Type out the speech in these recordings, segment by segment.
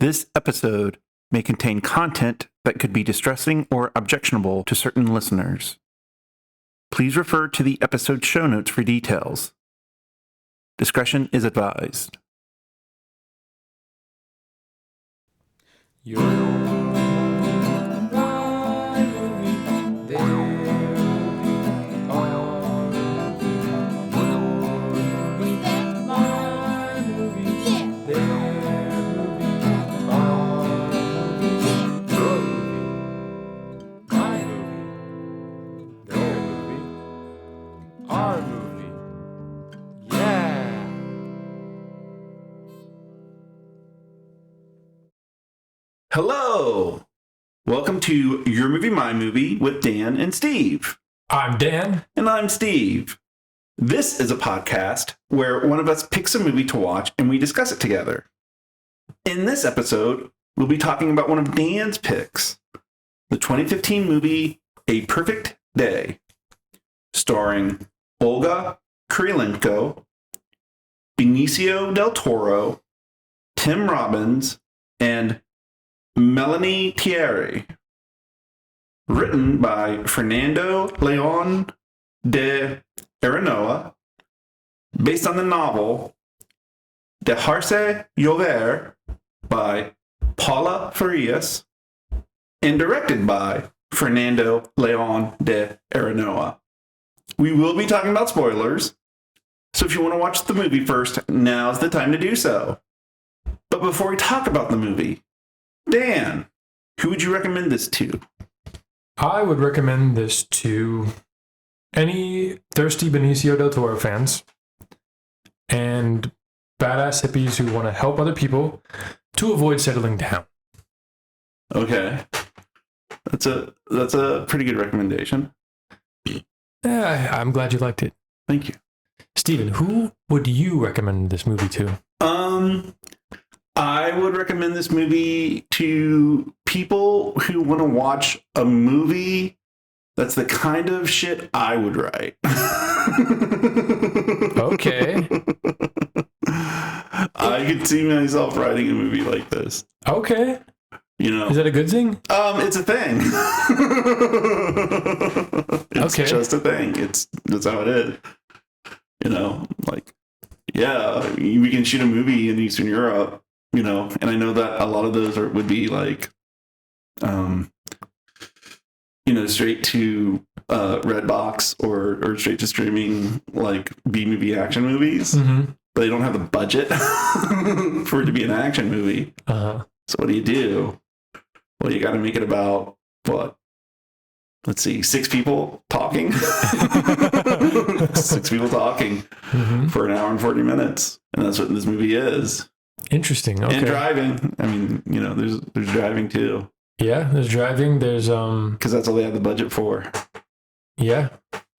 This episode may contain content that could be distressing or objectionable to certain listeners. Please refer to the episode show notes for details. Discretion is advised. Hello! Welcome to Your Movie, My Movie with Dan and Steve. I'm Dan. And I'm Steve. This is a podcast where one of us picks a movie to watch and we discuss it together. In this episode, we'll be talking about one of Dan's picks, the 2015 movie A Perfect Day, starring Olga, Kurylenko, Benicio del Toro, Tim Robbins, and Mélanie, Thierry. Written by Fernando, León de Aranoa, based on the novel Dejarse Llover by Paula Farias, and directed by Fernando León de Aranoa. We will be talking about spoilers, so if you want to watch the movie first, now's the time to do so. But before we talk about the movie, Dan, who would you recommend this to? I would recommend this to any thirsty Benicio del Toro fans and badass hippies who want to help other people to avoid settling down. Okay. That's a pretty good recommendation. Yeah, I'm glad you liked it. Thank you. Steven, who would you recommend this movie to? I would recommend this movie to people who want to watch a movie that's the kind of shit I would write. Okay. I could see myself writing a movie like this. Okay. You know, is that a good thing? It's a thing. It's okay. just a thing. That's how it is. You know, like, yeah, we can shoot a movie in Eastern Europe, you know, and I know that a lot of those would be like, you know, straight to Redbox or straight to streaming, like B-movie action movies. Mm-hmm. But they don't have the budget for it to be an action movie. Uh-huh. So what do? Well, you got to make it about, what? Let's see, 6 people talking? 6 people talking for an hour and 40 minutes. And that's what this movie is. Interesting. Okay. And driving. I mean, you know, there's driving too. Yeah, there's driving. There's because that's all they have the budget for. Yeah.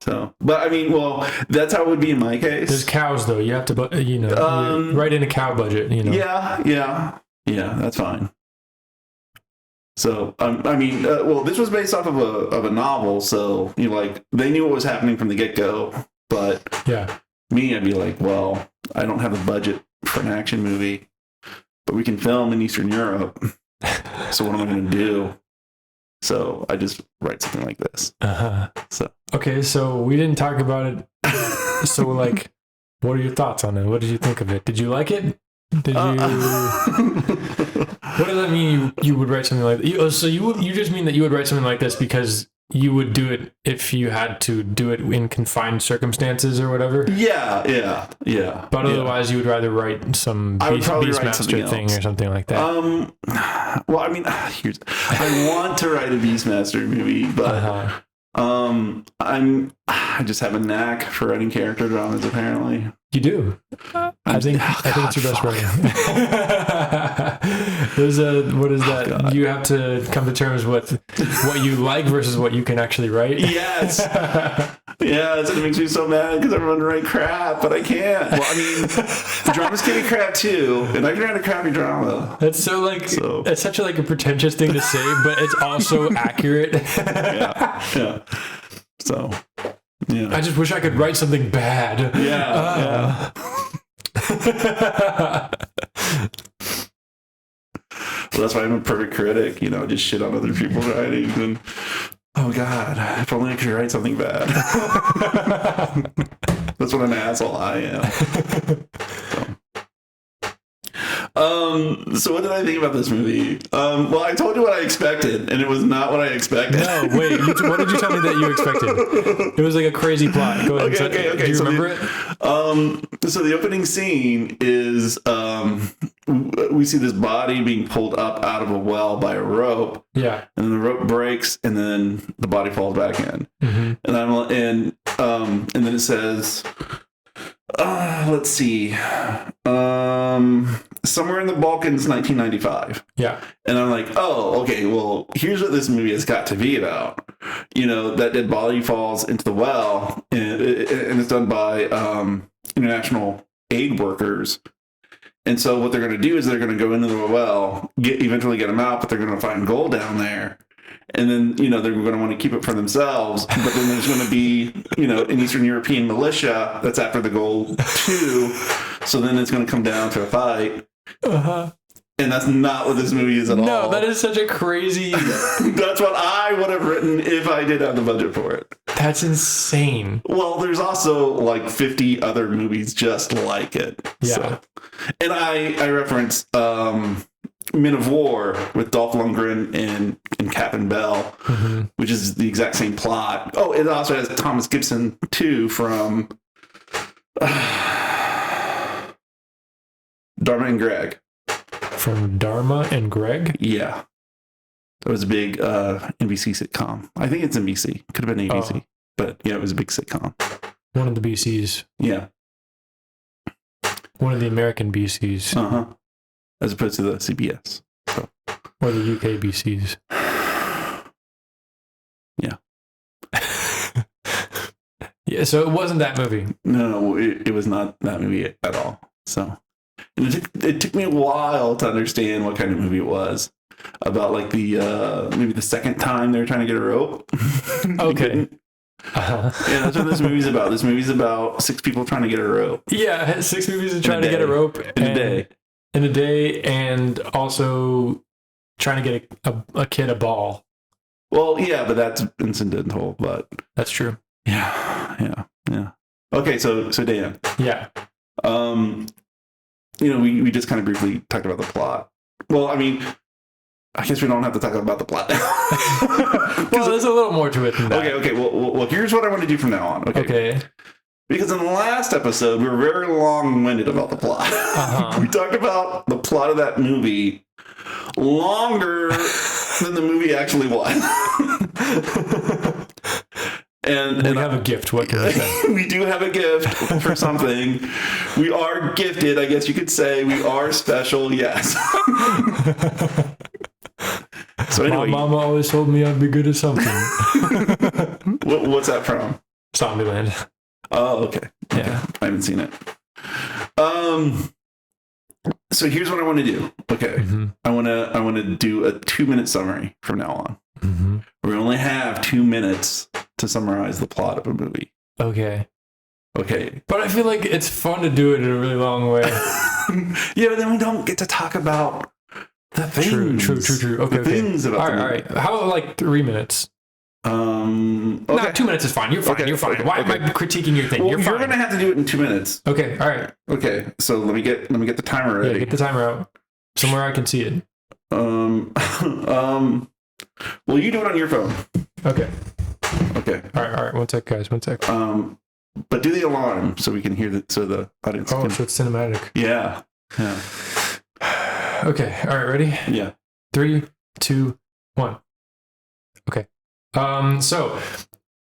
So, but I mean, well, that's how it would be in my case. There's cows though. You have to, you know, right in a cow budget. You know. Yeah. That's fine. So, I mean, well, this was based off of a novel, so you know, like they knew what was happening from the get-go. But yeah, me, I'd be like, well, I don't have the budget for an action movie, but we can film in Eastern Europe. So what am I going to do? So I just write something like this. So okay, so we didn't talk about it. So like, what are your thoughts on it? What did you think of it? Did you like it? Did you? What does that mean? You would write something like that? So you just mean that you would write something like this because you would do it if you had to do it in confined circumstances or whatever? Yeah. But otherwise, you would rather write some Beastmaster thing or something like that. Well, I mean, I want to write a Beastmaster movie, but I just have a knack for writing character dramas. Apparently, you do. I think it's your best writing. What is that? God. You have to come to terms with what you like versus what you can actually write. Yes. Yes, and it makes me so mad because I want to write crap, but I can't. Well, I mean, the dramas can be crap too, and I can write a crappy drama. That's it's such a pretentious thing to say, but it's also accurate. Yeah. So, yeah. I just wish I could write something bad. Yeah. Well, that's why I'm a perfect critic. Just shit on other people's writings and. Oh God! If only I could write something bad. That's what an asshole I am. So what did I think about this movie? Well, I told you what I expected, and it was not what I expected. No, wait. What did you tell me that you expected? It was like a crazy plot. Go ahead. Okay. Do you remember it? So the opening scene is we see this body being pulled up out of a well by a rope. Yeah. And then the rope breaks, and then the body falls back in. Mm-hmm. And then it says, let's see, somewhere in the Balkans, 1995. Yeah. And I'm like, oh, okay, well, here's what this movie has got to be about. That dead body falls into the well, and it's done by international aid workers. And so what they're going to do is they're going to go into the well, eventually get them out, but they're going to find gold down there. And then, they're going to want to keep it for themselves. But then there's going to be, an Eastern European militia that's after the gold too. So then it's going to come down to a fight. Uh-huh. And that's not what this movie is at all. No, that is such a crazy... That's what I would have written if I did have the budget for it. That's insane. Well, there's also like 50 other movies just like it. Yeah. So. And I reference Men of War with Dolph Lundgren and Captain Bell, mm-hmm. which is the exact same plot. Oh, it also has Thomas Gibson too from Dharma and Greg. From Dharma and Greg? Yeah. That was a big NBC sitcom. I think it's NBC. Could have been ABC. Oh. But yeah, it was a big sitcom. One of the BCs. Yeah. One of the American BCs. Uh-huh. As opposed to the CBS. So. Or the UK BCs. Yeah. Yeah, so it wasn't that movie. No, it was not that movie at all. So and it took me a while to understand what kind of movie it was. About like the maybe the second time they were trying to get a rope. Okay. Yeah, that's what this movie's about. This movie's about 6 people trying to get a rope. Yeah, 6 movies are trying to get a rope in a day. In a day, and also trying to get a kid a ball. Well, yeah, but that's incidental. But that's true. Yeah. Okay, so Dan. Yeah. We just kind of briefly talked about the plot. Well, I mean, I guess we don't have to talk about the plot now. Well, there's a little more to it than that. Okay. Well, here's what I want to do from now on. Okay. Because in the last episode, we were very long-winded about the plot. Uh-huh. We talked about the plot of that movie longer than the movie actually was. And we have a gift. What can I say? We do have a gift for something. We are gifted, I guess you could say. We are special, yes. So anyway, my mama always told me I'd be good at something. What's that from? Zombieland. Oh, okay. Yeah, I haven't seen it. So here's what I want to do. Okay, mm-hmm. I want to do a 2-minute summary from now on. Mm-hmm. We only have 2 minutes to summarize the plot of a movie. Okay. But I feel like it's fun to do it in a really long way. Yeah, but then we don't get to talk about the things. True. Okay. Things about all right. How about like 3 minutes? Okay. No, 2 minutes is fine. You're fine. Okay. You're fine. Why am I critiquing your thing? Well, you're fine. You're gonna have to do it in 2 minutes. Okay. All right. Okay. So let me get the timer ready. Yeah, get the timer out somewhere I can see it. Well, you do it on your phone. Okay. All right. 1 sec, guys. 1 sec. But do the alarm so we can hear so the audience can... so it's cinematic. Yeah. Okay. All right. Ready? Yeah. 3, 2, 1. Okay. So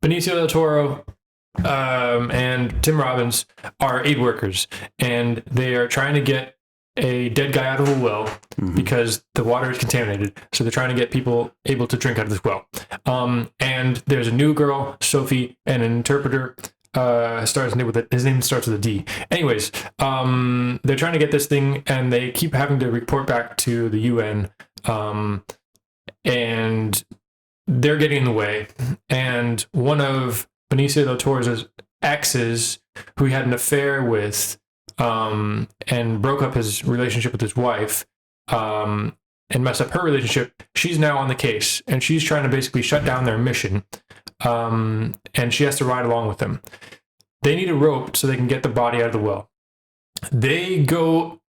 Benicio del Toro and Tim Robbins are aid workers, and they are trying to get a dead guy out of a well because the water is contaminated. So they're trying to get people able to drink out of this well. And there's a new girl, Sophie, and an interpreter. His name starts with a D. Anyways, they're trying to get this thing, and they keep having to report back to the UN. And they're getting in the way. And one of Benicio del Toro's exes, who he had an affair with, and broke up his relationship with his wife, and mess up her relationship, she's now on the case, and she's trying to basically shut down their mission. And she has to ride along with them. They need a rope so they can get the body out of the well. They go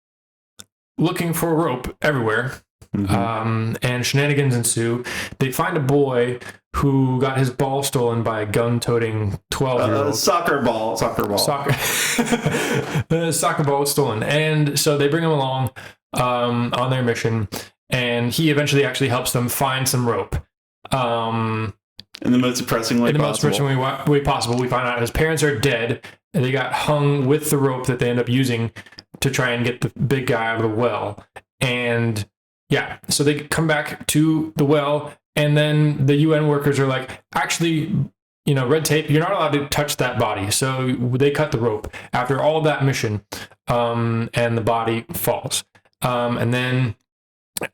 looking for a rope everywhere, and shenanigans ensue. They find a boy who got his ball stolen by a gun-toting 12-year-old. Soccer ball. Soccer ball was stolen. And so they bring him along on their mission, and he eventually actually helps them find some rope. In the most depressing way possible. We find out his parents are dead, and they got hung with the rope that they end up using to try and get the big guy out of the well. And yeah, so they come back to the well, and then the UN workers are like, actually, red tape, you're not allowed to touch that body. So they cut the rope after all of that mission, and the body falls. And then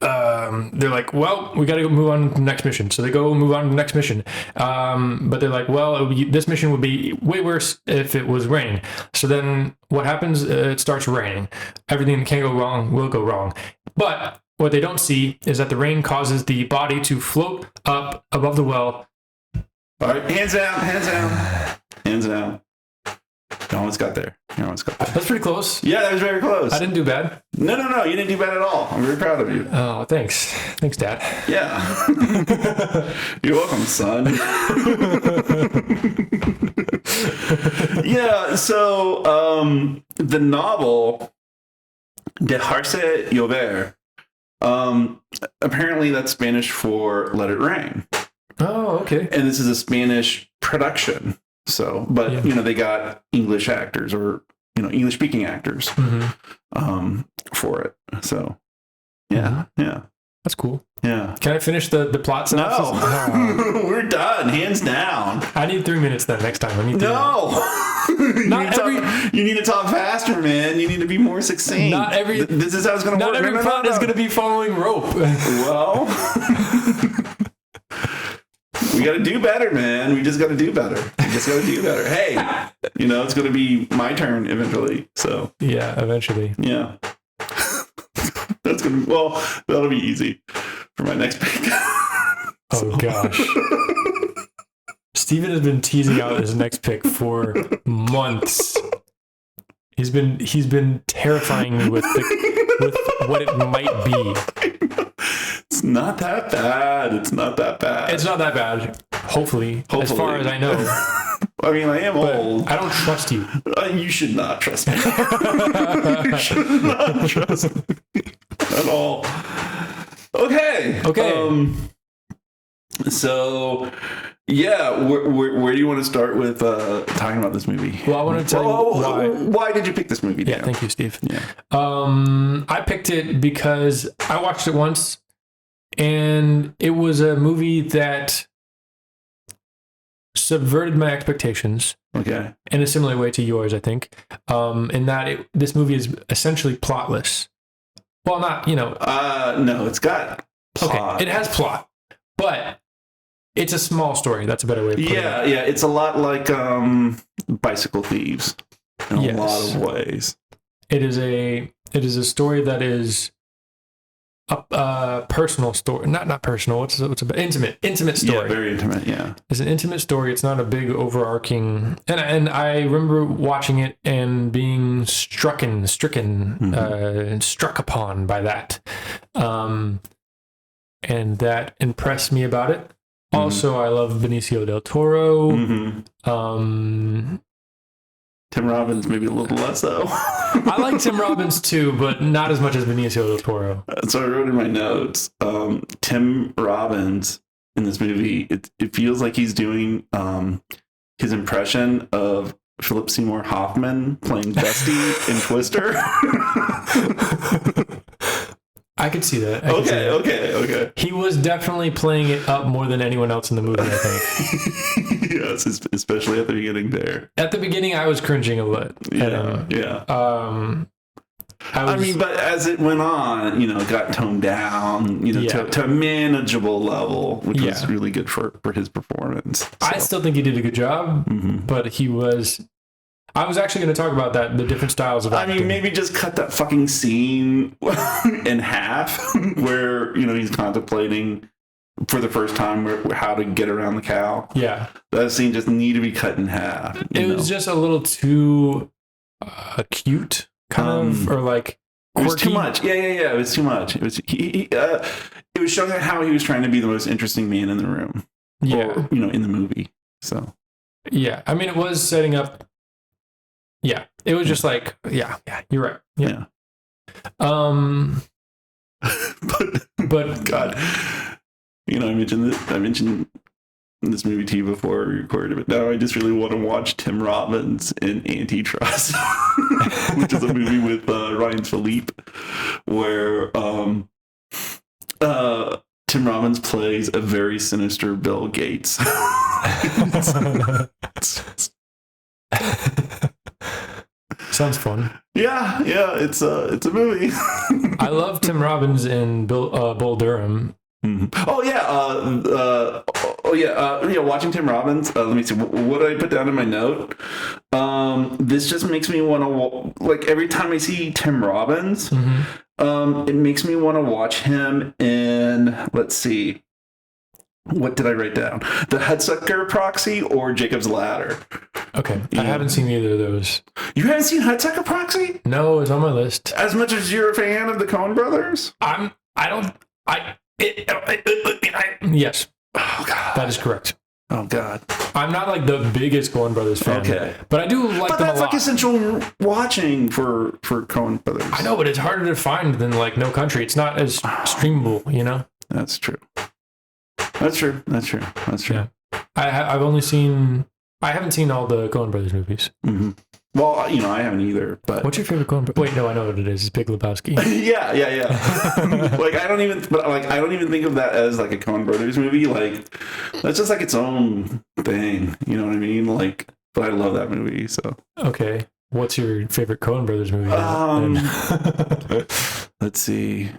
they're like, well, we got to go move on to the next mission. So they go move on to the next mission. But they're like, well, this mission would be way worse if it was raining. So then what happens? It starts raining. Everything that can go wrong will go wrong. But what they don't see is that the rain causes the body to float up above the well. All right, hands down. You almost got there. That's pretty close. Yeah, that was very close. I didn't do bad. No, you didn't do bad at all. I'm very proud of you. Oh, thanks. Thanks, Dad. Yeah. You're welcome, son. Yeah, so the novel Dejarse Llover, apparently that's Spanish for Let It Rain. Oh, okay. And this is a Spanish production. So, but they got English actors or English speaking actors for it. So, yeah, that's cool. Yeah. Can I finish the plot synopsis? No, we're done, hands down. I need 3 minutes then next time. You need to talk faster, man. You need to be more succinct. This is how it's going to work. Not every plot is going to be following rope. Well. We got to do better, man. We just got to do better. Hey, it's going to be my turn eventually. So yeah, eventually. Yeah. That's going to that'll be easy for my next pick. Oh gosh. Steven has been teasing out his next pick for months. He's been terrifying me with what it might be. It's not that bad. It's not that bad. Hopefully. As far as I know. I mean, I am old. I don't trust you. You should not trust me. You should not trust me at all. Okay. So, yeah, where do you want to start with talking about this movie? Well, I want to tell you why. Why did you pick this movie? Yeah, thank you, Steve. Yeah. I picked it because I watched it once, and it was a movie that subverted my expectations. Okay. In a similar way to yours, I think. In that this movie is essentially plotless. Well, not, no, it's got plot. Okay, it has plot, but it's a small story. That's a better way to put it. Yeah, it's a lot like Bicycle Thieves in a lot of ways. It is a story that is a personal story. Not personal. What's intimate story. Yeah, very intimate. Yeah, it's an intimate story. It's not a big overarching. And I remember watching it and being struck upon by that, and that impressed me about it. Also, I love Benicio del Toro. Tim Robbins, maybe a little less, though. I like Tim Robbins, too, but not as much as Benicio del Toro. So I wrote in my notes, Tim Robbins in this movie, it feels like he's doing his impression of Philip Seymour Hoffman playing Dusty in Twister. I could see that. Okay. He was definitely playing it up more than anyone else in the movie, I think. Yes, especially at the beginning there. At the beginning, I was cringing a lot. Yeah. But as it went on, it got toned down, to a manageable level, which was really good for his performance. So. I still think he did a good job, but he was... I was actually going to talk about that, the different styles of acting. I mean, maybe just cut that fucking scene in half where, he's contemplating for the first time how to get around the cow. Yeah. That scene just need to be cut in half. It was just a little too cute, kind of, or like quirky. It was too much. Yeah. It was too much. It was it was showing how he was trying to be the most interesting man in the room. Yeah. Or, in the movie. So. Yeah. I mean, it was setting up. Yeah. It was just like, yeah, you're right. Yeah. But God, I mentioned this movie to you before we recorded it, but now I just really want to watch Tim Robbins in Antitrust, which is a movie with Ryan Philippe, where Tim Robbins plays a very sinister Bill Gates. Sounds fun. Yeah, it's a movie. I love Tim Robbins in Bull Durham. Mm-hmm. Watching Tim Robbins. Let me see. What did I put down in my note? This just makes me want to every time I see Tim Robbins, it makes me want to watch him in. Let's see. What did I write down? The Hudsucker Proxy or Jacob's Ladder? Okay, I haven't seen either of those. You haven't seen Hudsucker Proxy? No, it's on my list. As much as you're a fan of the Coen Brothers? Yes. Oh, God. That is correct. Oh, God. I'm not like the biggest Coen Brothers fan. Okay. But I do like them a lot. But that's like essential watching for Coen Brothers. I know, but it's harder to find than like No Country. It's not as streamable, That's true. That's true. Yeah. I haven't seen all the Coen Brothers movies. Mm-hmm. Well, I haven't either. But what's your favorite Coen? Wait, no, I know what it is. It's Big Lebowski. yeah. I don't even think of that as like a Coen Brothers movie. Like, that's just like its own thing. You know what I mean? Like, but I love that movie. So okay, what's your favorite Coen Brothers movie? Let's see.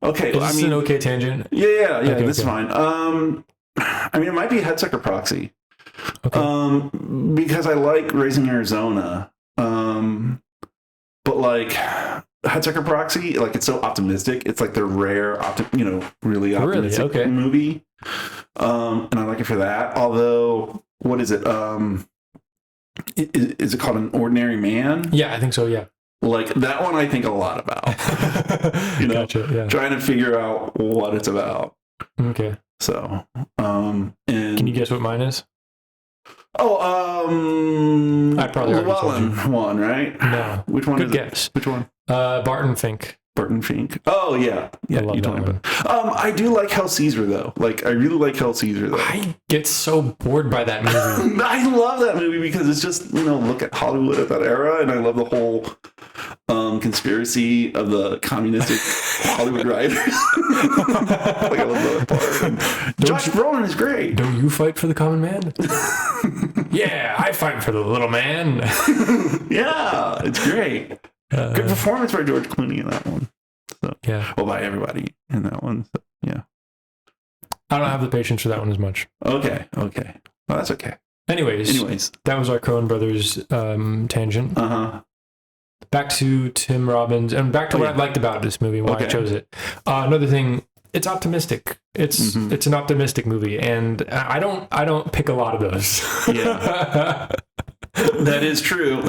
Okay, is this an okay tangent? Yeah. Okay, this is fine. It might be Hudsucker Proxy. Okay. Because I like Raising Arizona. But like Hudsucker Proxy, like it's so optimistic. It's like the rare, really optimistic movie. And I like it for that. Although, what is it? Is it called An Ordinary Man? Yeah, I think so. Yeah. Like that one, I think a lot about. Gotcha, yeah. Trying to figure out what it's about. Okay. So, and can you guess what mine is? Oh, I probably already told you. One, right? No. Which one? Good guess. Which one? Barton Fink. Barton Fink. Oh yeah. I love that one. I do like Hell Caesar though. Like I really like Hell Caesar though. I get so bored by that movie. I love that movie because it's just look at Hollywood at that era, and I love the whole conspiracy of the communistic Hollywood writers. Like I love that part. And Josh Brolin is great. Don't you fight for the common man? Yeah, I fight for the little man. Yeah, it's great. Good performance by George Clooney in that one. So, yeah. Well, by everybody in that one. So, yeah. I don't have the patience for that one as much. Okay. Well, that's okay. Anyways, that was our Coen Brothers tangent. Back to Tim Robbins and back to what I liked about this movie and why I chose it. Another thing, it's optimistic. It's an optimistic movie, and I don't pick a lot of those. Yeah. That is true.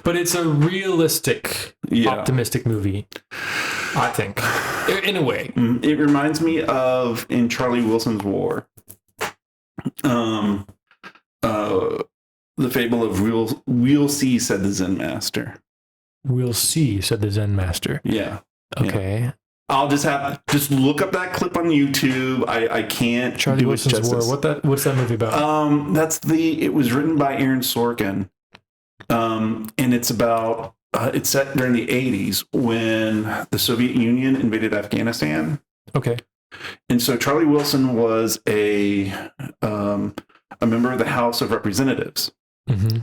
But it's a realistic, optimistic movie, I think, in a way. It reminds me of in Charlie Wilson's War, the fable of we'll see, said the Zen master. We'll see, said the Zen master. Yeah. Okay. Yeah. I'll just look up that clip on YouTube. I can't Charlie Wilson's War. What's that movie about? It was written by Aaron Sorkin. And it's about it's set during the 80s when the Soviet Union invaded Afghanistan. Okay. And so Charlie Wilson was a member of the House of Representatives. Mm-hmm.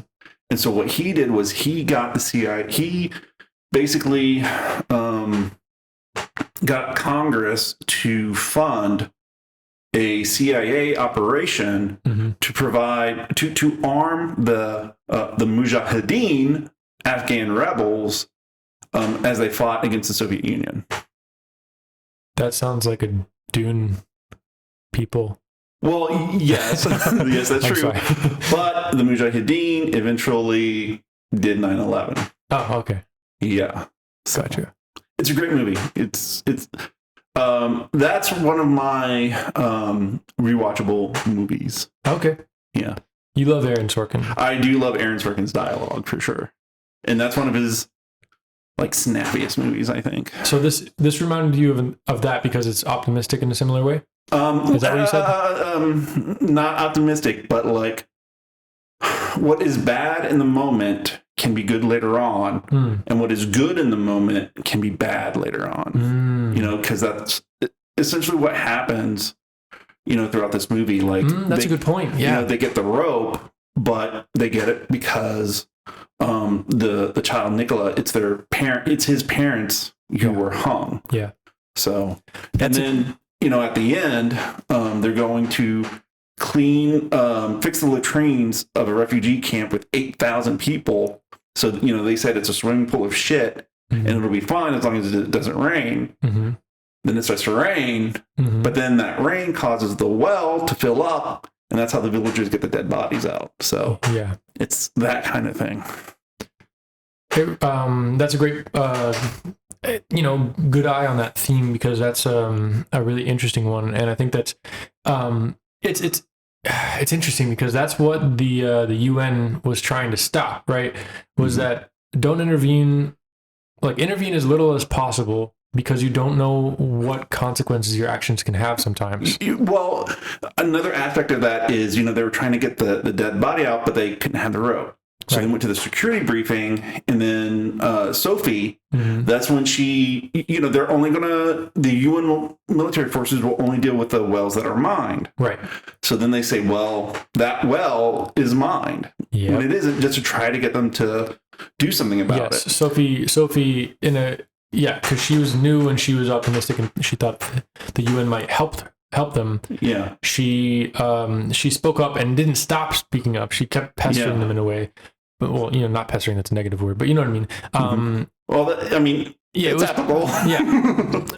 And so what he did was he got the CIA. He basically got Congress to fund a CIA operation to provide to arm the Mujahideen Afghan rebels as they fought against the Soviet Union. That sounds like a Dune people. Well, yes, yes, that's true. Sorry. But the Mujahideen eventually did 9/11. Oh, okay. Yeah, so, Gotcha. it's a great movie. It's that's one of my rewatchable movies. Okay. Yeah, You love Aaron Sorkin. I do love Aaron Sorkin's dialogue for sure, and that's one of his like snappiest movies, I think. So this reminded you of that because it's optimistic in a similar way? Is that what you said? Not optimistic, but like what is bad in the moment can be good later on, and what is good in the moment can be bad later on. You know, because that's essentially what happens. You know, throughout this movie, like that's a good point. Yeah, you know, they get the rope, but they get it because the child Nicola, it's their parent, it's his parents who were hung. Yeah. So, and then you know, at the end, they're going to fix the latrines of a refugee camp with 8,000 people. So, you know, they said it's a swimming pool of shit and it'll be fine as long as it doesn't rain. Then it starts to rain, but then that rain causes the well to fill up, and that's how the villagers get the dead bodies out. So, yeah, it's that kind of thing. That's a great, you know, good eye on that theme because that's a really interesting one, and I think that's it's interesting because that's what the UN was trying to stop. Right? Was that don't intervene, like intervene as little as possible because you don't know what consequences your actions can have sometimes. Well, another aspect of that is, you know, they were trying to get the dead body out, but they couldn't have the rope. So they went to the security briefing, and then Sophie, that's when she, you know, they're only the UN military forces will only deal with the wells that are mined. Right. So then they say, well, that well is mined. Yeah. When it isn't, just to try to get them to do something about it. Sophie because she was new and she was optimistic and she thought the UN might help them. Yeah. She spoke up and didn't stop speaking up. She kept pestering them in a way. But, well, you know, not pestering, that's a negative word, but you know what I mean? Well, I mean, it's applicable.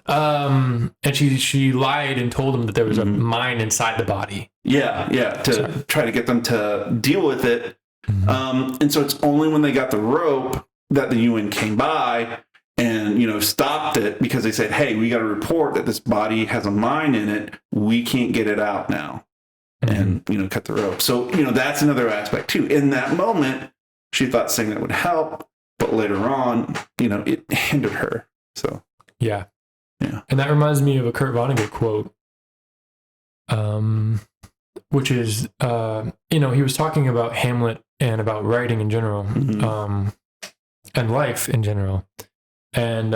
And she lied and told them that there was a mine inside the body. To try to get them to deal with it. And so it's only when they got the rope that the UN came by and, you know, stopped it because they said, hey, we got to report that this body has a mine in it. We can't get it out now. And, you know, cut the rope. So, you know, that's another aspect too. In that moment, she thought saying that would help, but later on, you know, it hindered her. So, yeah. And that reminds me of a Kurt Vonnegut quote, which is, you know, he was talking about Hamlet and about writing in general, and life in general. And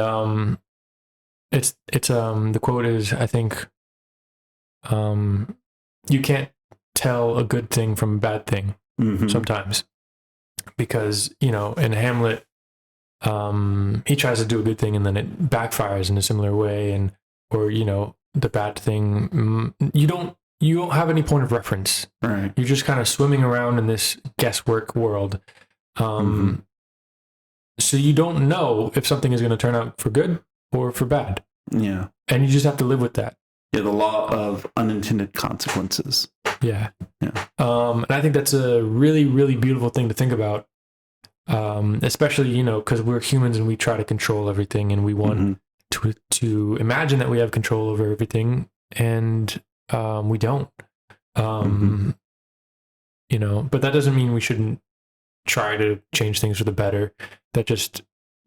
it's the quote is, I think, you can't tell a good thing from a bad thing sometimes. Because, you know, in Hamlet, he tries to do a good thing and then it backfires in a similar way, or you know, the bad thing, you don't have any point of reference. Right. You're just kind of swimming around in this guesswork world. So you don't know if something is going to turn out for good or for bad. Yeah. And you just have to live with that. Yeah, the law of unintended consequences. Yeah. And I think that's a really, really beautiful thing to think about. Especially, you know, because we're humans and we try to control everything and we want to imagine that we have control over everything, and we don't. You know, but that doesn't mean we shouldn't try to change things for the better. That just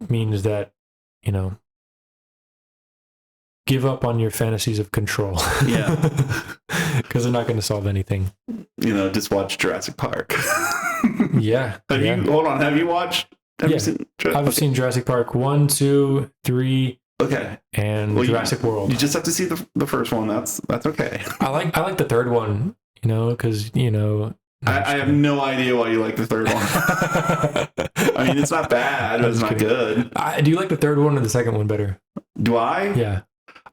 means that, you know, give up on your fantasies of control. Yeah. Because they're not going to solve anything. You know, just watch Jurassic Park. Yeah. Have you watched? I've seen Jurassic Park 1, 2, 3. Okay. And Jurassic World. You just have to see the first one. That's okay. I like the third one, you know, because, you know. I have no idea why you like the third one. I mean, it's not bad, but it's not good. Do you like the third one or the second one better? Do I? Yeah.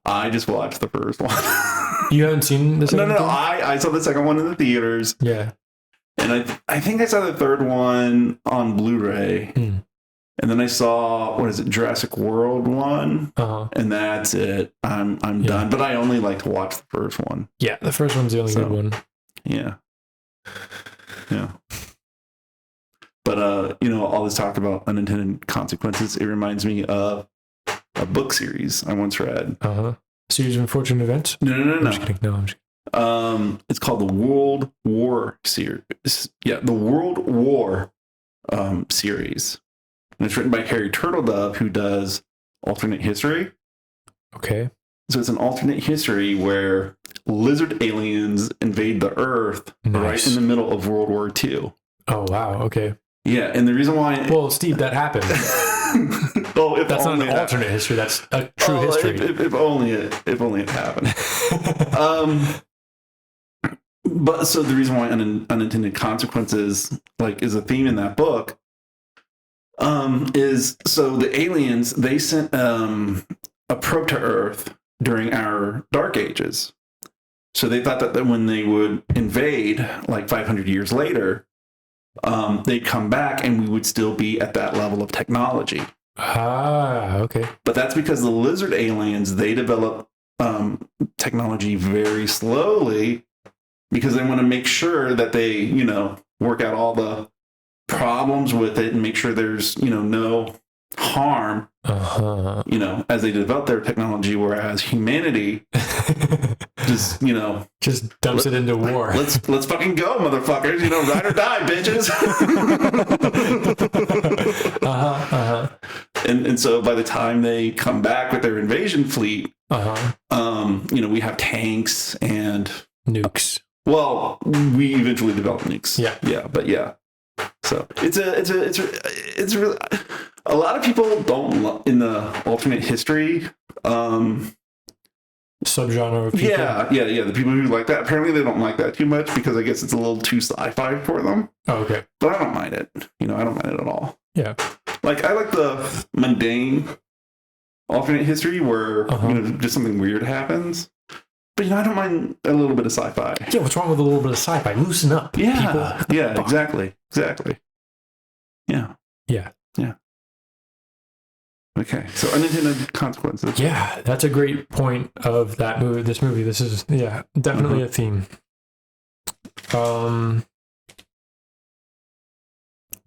I just watched the first one. You haven't seen the second No. one? I saw the second one in the theaters. Yeah. And I think I saw the third one on Blu-ray. Mm. And then I saw, what is it, Jurassic World one? Uh-huh. And that's it. I'm done. But I only like to watch the first one. Yeah, the first one's the only good one. Yeah. Yeah. But, all this talk about unintended consequences, it reminds me of a book series I once read. Uh-huh. Series of Unfortunate Events? No. I'm just kidding. No, I'm just kidding. It's called the World War series. Yeah, the World War series. And it's written by Harry Turtledove, who does alternate history. Okay. So it's an alternate history where lizard aliens invade the Earth right in the middle of World War II. Oh, wow. Okay. Yeah, and the reason why... Well, Steve, that happened. That's not an alternate history. That's a true history. If only it happened. But so the reason why unintended consequences is a theme in that book is so the aliens, they sent a probe to Earth during our dark ages. So they thought that when they would invade 500 years later, they'd come back and we would still be at that level of technology. Ah, okay. But that's because the lizard aliens, they develop technology very slowly because they want to make sure that they, work out all the problems with it and make sure there's, no harm, as they develop their technology, whereas humanity just, just dumps it into war. Let's fucking go, motherfuckers, ride or die, bitches. And so by the time they come back with their invasion fleet, we have tanks and nukes. Well, we eventually developed nukes. Yeah. But yeah. So it's really, a lot of people don't in the alternate history subgenre of people. Yeah. The people who like that, apparently they don't like that too much because I guess it's a little too sci-fi for them. Oh, okay. But I don't mind it. I don't mind it at all. Yeah. I like the mundane alternate history where just something weird happens. But I don't mind a little bit of sci-fi. Yeah, what's wrong with a little bit of sci-fi? Loosen up, yeah, people. Yeah, exactly. Yeah. Okay, so unintended consequences. Yeah, that's a great point of that movie. This movie. This is definitely a theme.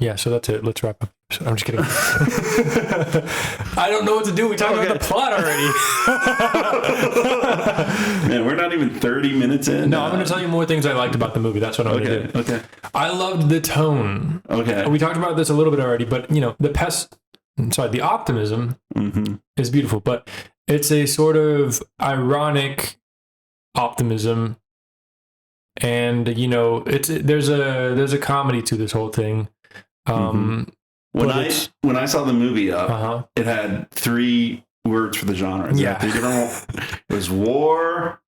Yeah, so that's it. Let's wrap up. I'm just kidding. I don't know what to do. We talked about the plot already. Man, we're not even 30 minutes in. No, I'm going to tell you more things I liked about the movie. That's what I'm going to do. Okay. I loved the tone. Okay. We talked about this a little bit already, but the optimism is beautiful, but it's a sort of ironic optimism, and there's a comedy to this whole thing. When I saw the movie it had 3 words for the genre. Yeah. 3 different. It was war,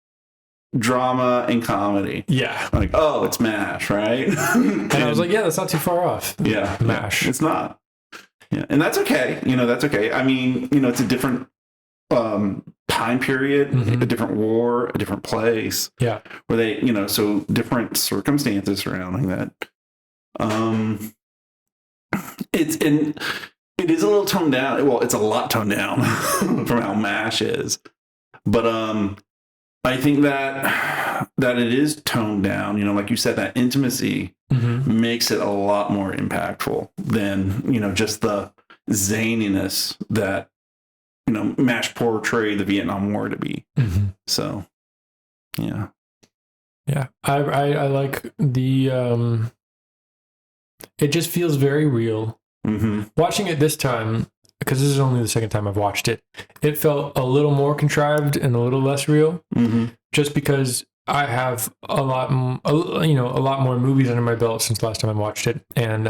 drama, and comedy. Yeah. It's MASH, right? And I was like, yeah, that's not too far off. Yeah. MASH. It's not. Yeah. And that's okay. That's okay. I mean, it's a different time period, a different war, a different place. Yeah. Where they, so different circumstances surrounding that. It is a little toned down. Well, it's a lot toned down from how MASH is. But I think that it is toned down. Like you said, that intimacy makes it a lot more impactful than just the zaniness that MASH portrayed the Vietnam War to be. So, yeah. I like the. It just feels very real. Watching it this time, because this is only the second time I've watched it, it felt a little more contrived and a little less real. Just because I have a lot more movies under my belt since last time I watched it, and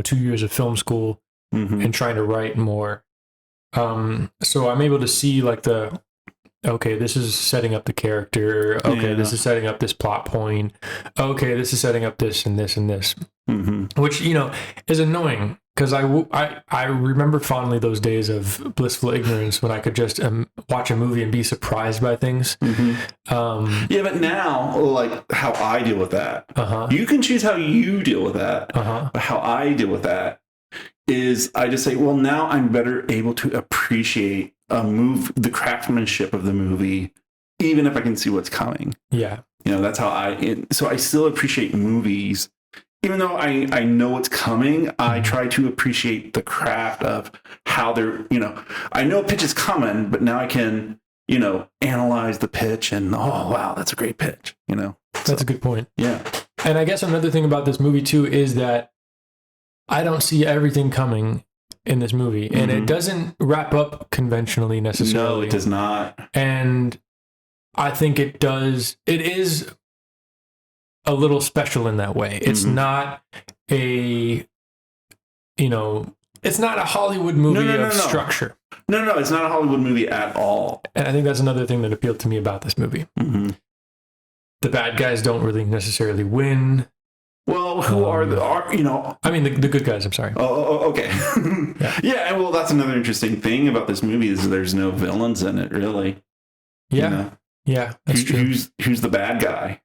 2 years of film school and trying to write more. So I'm able to see the okay, this is setting up the character. Okay, this is setting up this plot point. Okay, this is setting up this and this and this. Mm-hmm. Which, is annoying because I remember fondly those days of blissful ignorance when I could just watch a movie and be surprised by things. Mm-hmm. Yeah, but now, like how I deal with that, you can choose how you deal with that. But how I deal with that is I just say, well, now I'm better able to appreciate the craftsmanship of the movie, even if I can see what's coming. Yeah. That's how so I still appreciate movies. Even though I know what's coming, I try to appreciate the craft of how they're, I know a pitch is coming, but now I can, analyze the pitch and, oh, wow, that's a great pitch, That's a good point. Yeah. And I guess another thing about this movie, too, is that I don't see everything coming in this movie. And it doesn't wrap up conventionally necessarily. No, it does not. And I think it does. It is a little special in that way. It's not it's not a Hollywood movie of structure. No, it's not a Hollywood movie at all. And I think that's another thing that appealed to me about this movie. Mm-hmm. The bad guys don't really necessarily win. Well, who are I mean, the good guys, I'm sorry. Oh, okay. Yeah, and well, that's another interesting thing about this movie is there's no villains in it, really. Yeah. Yeah, that's true. Who's the bad guy,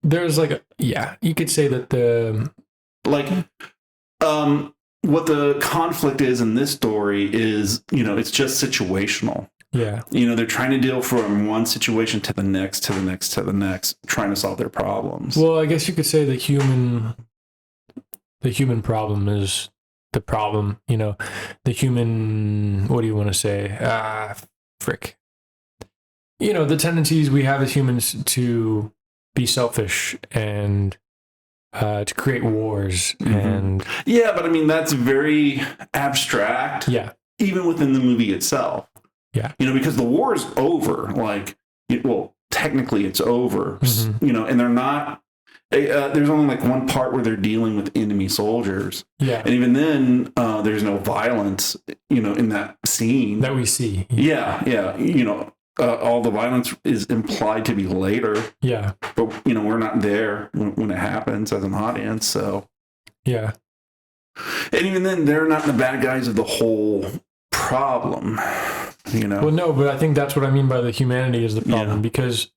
There's you could say that what the conflict is in this story is, it's just situational. Yeah. They're trying to deal from one situation to the next, to the next, to the next, trying to solve their problems. Well, I guess you could say the human problem is the problem, the human, what do you want to say? The tendencies we have as humans to be selfish and to create wars and yeah, but I mean that's very abstract. Yeah, even within the movie itself. Yeah, because the war is over. Technically it's over. And they're not. There's only one part where they're dealing with enemy soldiers. Yeah, and even then, there's no violence. In that scene that we see. Yeah. All the violence is implied to be later. Yeah. But, we're not there when it happens as an audience. So, yeah. And even then, they're not the bad guys of the whole problem, Well, no, but I think that's what I mean by the humanity is the problem because,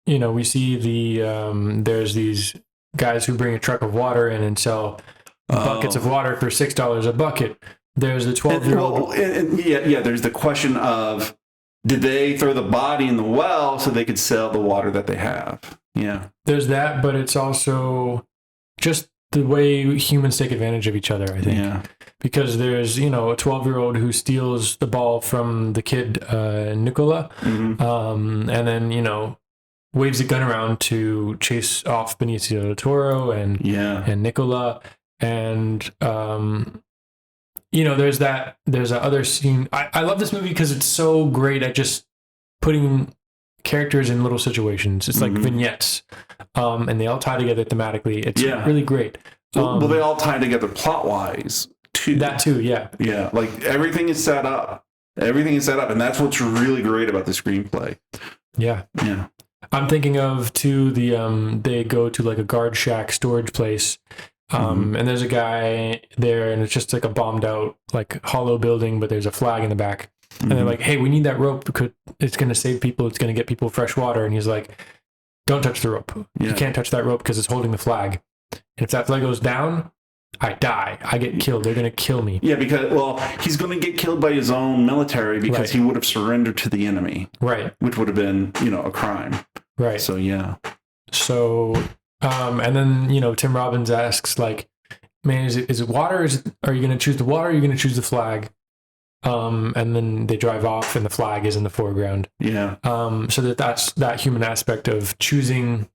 we see there's these guys who bring a truck of water in and sell buckets of water for $6 a bucket. There's the 12-year-old. There's the question of, did they throw the body in the well so they could sell the water that they have? Yeah. There's that, but it's also just the way humans take advantage of each other, I think. Yeah. Because there's, a 12-year-old who steals the ball from the kid, Nicola, and then, waves a gun around to chase off Benicio del Toro and Nicola. And, there's that other scene. I love this movie because it's so great at just putting characters in little situations. It's like vignettes, and they all tie together thematically. It's really great. Well, they all tie together plot-wise, too. That, too, yeah. Yeah, everything is set up. Everything is set up, and that's what's really great about the screenplay. Yeah. Yeah. I'm thinking of, too, they go to, a guard shack storage place, and there's a guy there, and it's just a bombed out, hollow building, but there's a flag in the back. And they're like, hey, we need that rope because it's going to save people. It's going to get people fresh water. And he's like, don't touch the rope. Yeah. You can't touch that rope because it's holding the flag. And if that flag goes down, I die. I get killed. They're going to kill me. Yeah, because, he's going to get killed by his own military because he would have surrendered to the enemy. Right. Which would have been, a crime. Right. So, yeah. So, and then, Tim Robbins asks, man, is it water? Are you going to choose the water or are you going to choose the flag? And then they drive off and the flag is in the foreground. Yeah. So that's that human aspect of choosing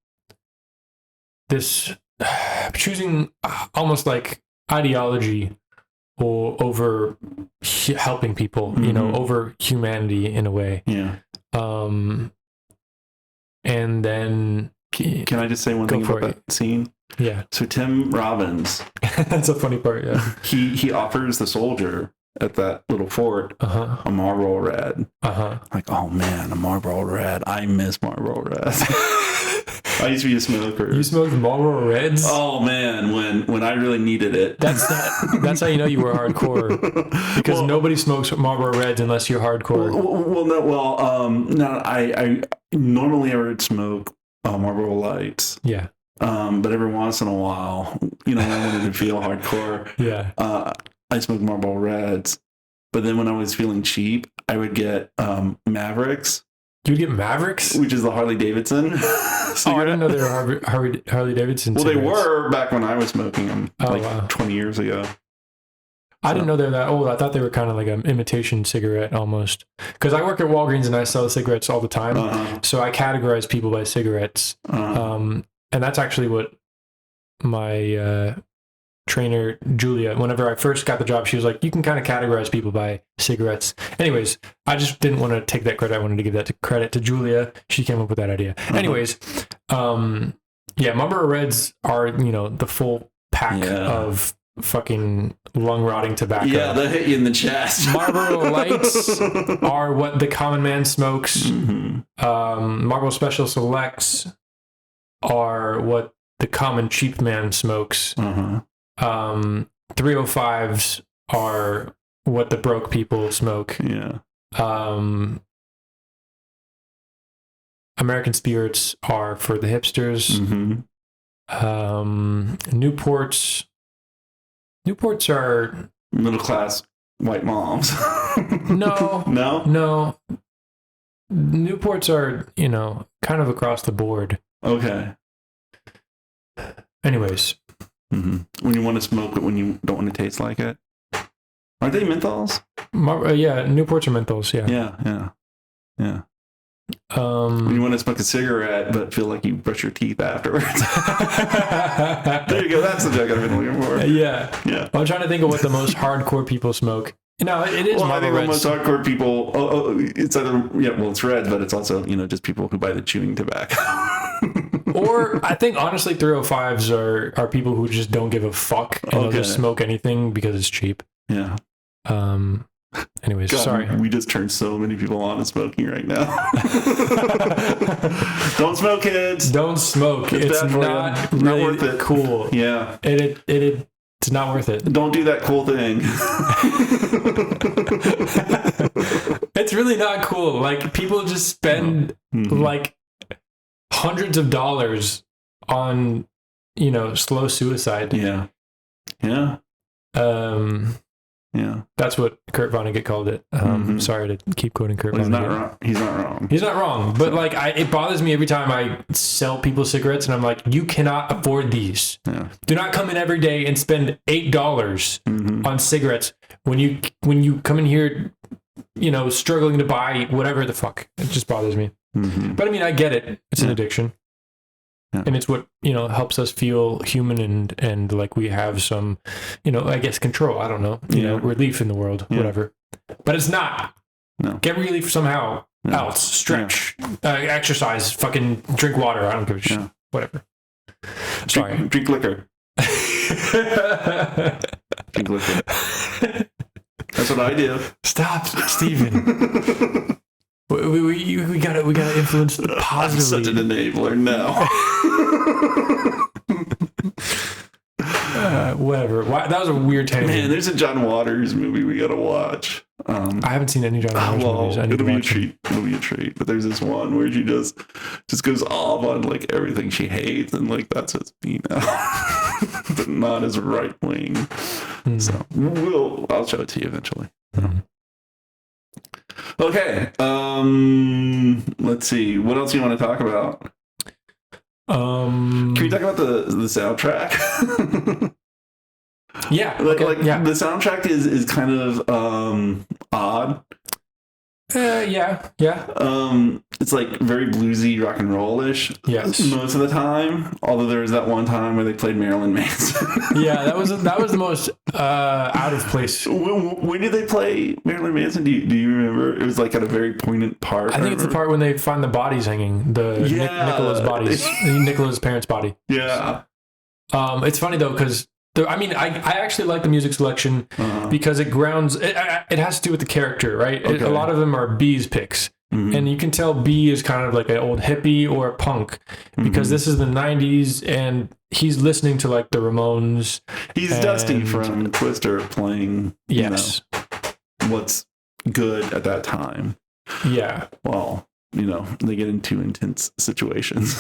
almost like ideology or over helping people, over humanity in a way. Yeah. And then can I just say one thing about that scene? Yeah. So Tim Robbins, that's a funny part. Yeah. He offers the soldier at that little fort, a Marlboro Red. Like, oh man, a Marlboro Red. I miss Marlboro Reds. I used to be a smoker. You smoked Marlboro Reds? Oh man, when I really needed it. That's how you know you were hardcore. Because nobody smokes Marlboro Reds unless you're hardcore. No. I normally I would smoke Marlboro Lights. Yeah. But every once in a while, I wanted to feel hardcore. Yeah. I smoked Marlboro Reds. But then when I was feeling cheap, I would get Mavericks. You would get Mavericks? Which is the Harley Davidson. I didn't know they were Harley Davidson cigarettes. They were back when I was smoking them, 20 years ago. I didn't know they were that old. I thought they were kind of like an imitation cigarette almost. Because I work at Walgreens and I sell cigarettes all the time. So I categorize people by cigarettes. And that's actually what my trainer, Julia, whenever I first got the job, she was like, you can kind of categorize people by cigarettes. Anyways, I just didn't want to take that credit. I wanted to give that credit to Julia. She came up with that idea. Anyways, Marlboro Reds are, the full pack of fucking lung rotting tobacco. Yeah, they'll hit you in the chest. Marlboro Lights are what the common man smokes. Marlboro Special Selects are what the common cheap man smokes. 305s are what the broke people smoke. Yeah. American Spirits are for the hipsters. Newports are middle class white moms. No. Newports are, kind of across the board. Okay. Anyways. When you want to smoke it, when you don't want to taste like it. Aren't they menthols? Newports are menthols, Yeah. When you want to smoke a cigarette, but feel like you brush your teeth afterwards. There you go. That's the joke I've been looking for. Yeah. I'm trying to think of what the most hardcore people smoke. No, it is Marlboro Reds. The most hardcore people, it's either, it's Reds, but it's also, just people who buy the chewing tobacco. Or I think honestly 305s are people who just don't give a fuck and they'll just smoke anything because it's cheap. Yeah. Anyways, God, sorry. We just turned so many people on to smoking right now. Don't smoke, kids. Don't smoke. It's not really worth it. Cool. Yeah. It's not worth it. Don't do that cool thing. It's really not cool. Like people just spend like hundreds of dollars on, slow suicide. Yeah. That's what Kurt Vonnegut called it. Sorry to keep quoting Kurt Vonnegut. He's not wrong. He's not wrong. But it bothers me every time I sell people cigarettes and I'm like, you cannot afford these. Yeah. Do not come in every day and spend $8 on cigarettes when you come in here, struggling to buy whatever the fuck. It just bothers me. But I mean, I get it. It's an addiction. Yeah. And it's what, helps us feel human and like we have some, I guess control. I don't know, relief in the world, whatever. But it's not. No. Get relief somehow else. Stretch, exercise, fucking drink water. I don't give a shit. Whatever. Sorry. Drink liquor. Drink liquor. That's what I do. Stop, Steven. We gotta influence positively. I'm such an enabler now. Whatever. That was a weird tangent. Man, there's a John Waters movie we gotta watch. I haven't seen any John Waters movies. It'll be a treat. It'll be a treat. But there's this one where she just goes off on like everything she hates, and like that's just but not as right wing. So I'll show it to you eventually. Okay. Let's see. What else do you want to talk about? Can we talk about the soundtrack? Yeah. The soundtrack is kind of odd. Yeah. It's like very bluesy, rock and roll-ish. Yes. Most of the time. Although there was that one time where they played Marilyn Manson. Yeah, that was the most out of place. When did they play Marilyn Manson? Do you remember? It was like at a very poignant part. I think it's the part when they find the bodies hanging. Nicola's bodies. Nicola's parents' body. Yeah. It's funny though because I mean, I actually like the music selection because it grounds. It has to do with the character, right? Okay. A lot of them are B's picks. And you can tell B is kind of like an old hippie or a punk because this is the 90s and he's listening to like the Ramones. He's Dusty from Twister playing, yes, what's good at that time. Yeah. Well, they get into intense situations.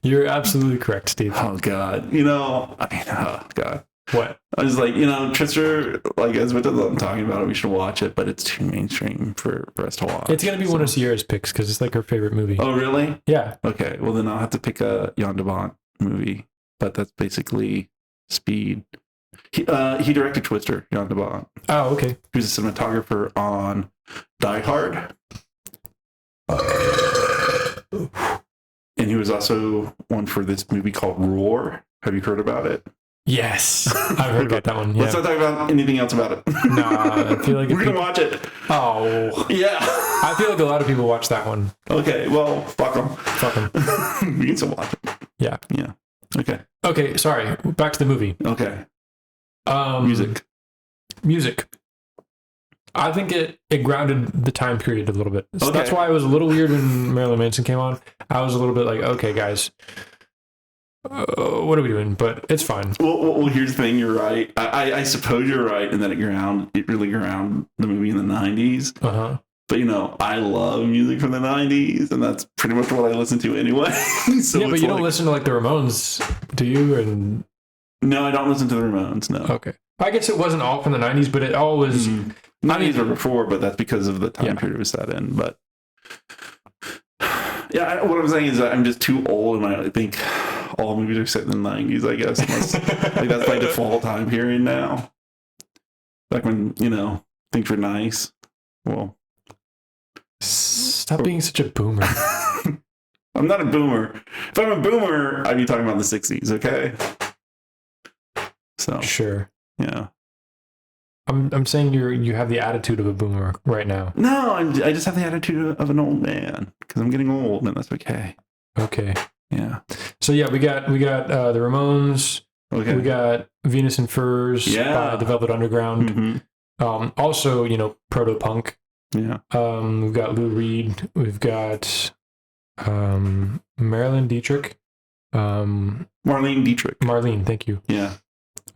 You're absolutely correct, Steve. Oh, God. Oh, God. What? I was like, Twister, like, as much as I'm talking about it, we should watch it, but it's too mainstream for us to watch. It's going to be one of Sierra's picks because it's like her favorite movie. Oh, really? Yeah. Okay. Well, then I'll have to pick a Jan de Bont movie, but that's basically Speed. He directed Twister, Jan de Bont. Oh, okay. He was a cinematographer on Die Hard. And he was also one for this movie called Roar. Have you heard about it? Yes. I've heard about that one. Yeah. Let's not talk about anything else about it. Nah, I feel like we're going to watch it. Oh. Yeah. I feel like a lot of people watch that one. Okay. Well, fuck them. Fuck them. We can still watch it. Yeah. Yeah. Okay. Okay. Sorry. Back to the movie. Okay. Music. I think it grounded the time period a little bit. So Okay. That's why it was a little weird when Marilyn Manson came on. I was a little bit like, okay, guys, what are we doing? But it's fine. Well, here's the thing. You're right. I suppose you're right in that it really ground the movie in the 90s. Uh-huh. But, I love music from the 90s, and that's pretty much what I listen to anyway. So yeah, but you don't listen to like the Ramones, do you? And no, I don't listen to the Ramones, no. Okay. I guess it wasn't all from the 90s, but it all was... 90s or before, but that's because of the time period it was set in. But yeah, what I'm saying is that I'm just too old, and I think all movies are set in the 90s, I guess. Unless, like, that's my default time period now. Like when, things were nice. Well... Stop being such a boomer. I'm not a boomer. If I'm a boomer, I'd be talking about the 60s, okay? So Sure. Yeah. I'm saying you have the attitude of a boomer right now. No, I just have the attitude of an old man because I'm getting old, and that's okay. Okay. Yeah. So yeah, we got the Ramones. Okay. We got Venus and Furs by the Velvet Underground. Mm-hmm. Also, proto punk. Yeah. We've got Lou Reed. We've got Marilyn Dietrich. Marlene Dietrich. Marlene, thank you. Yeah.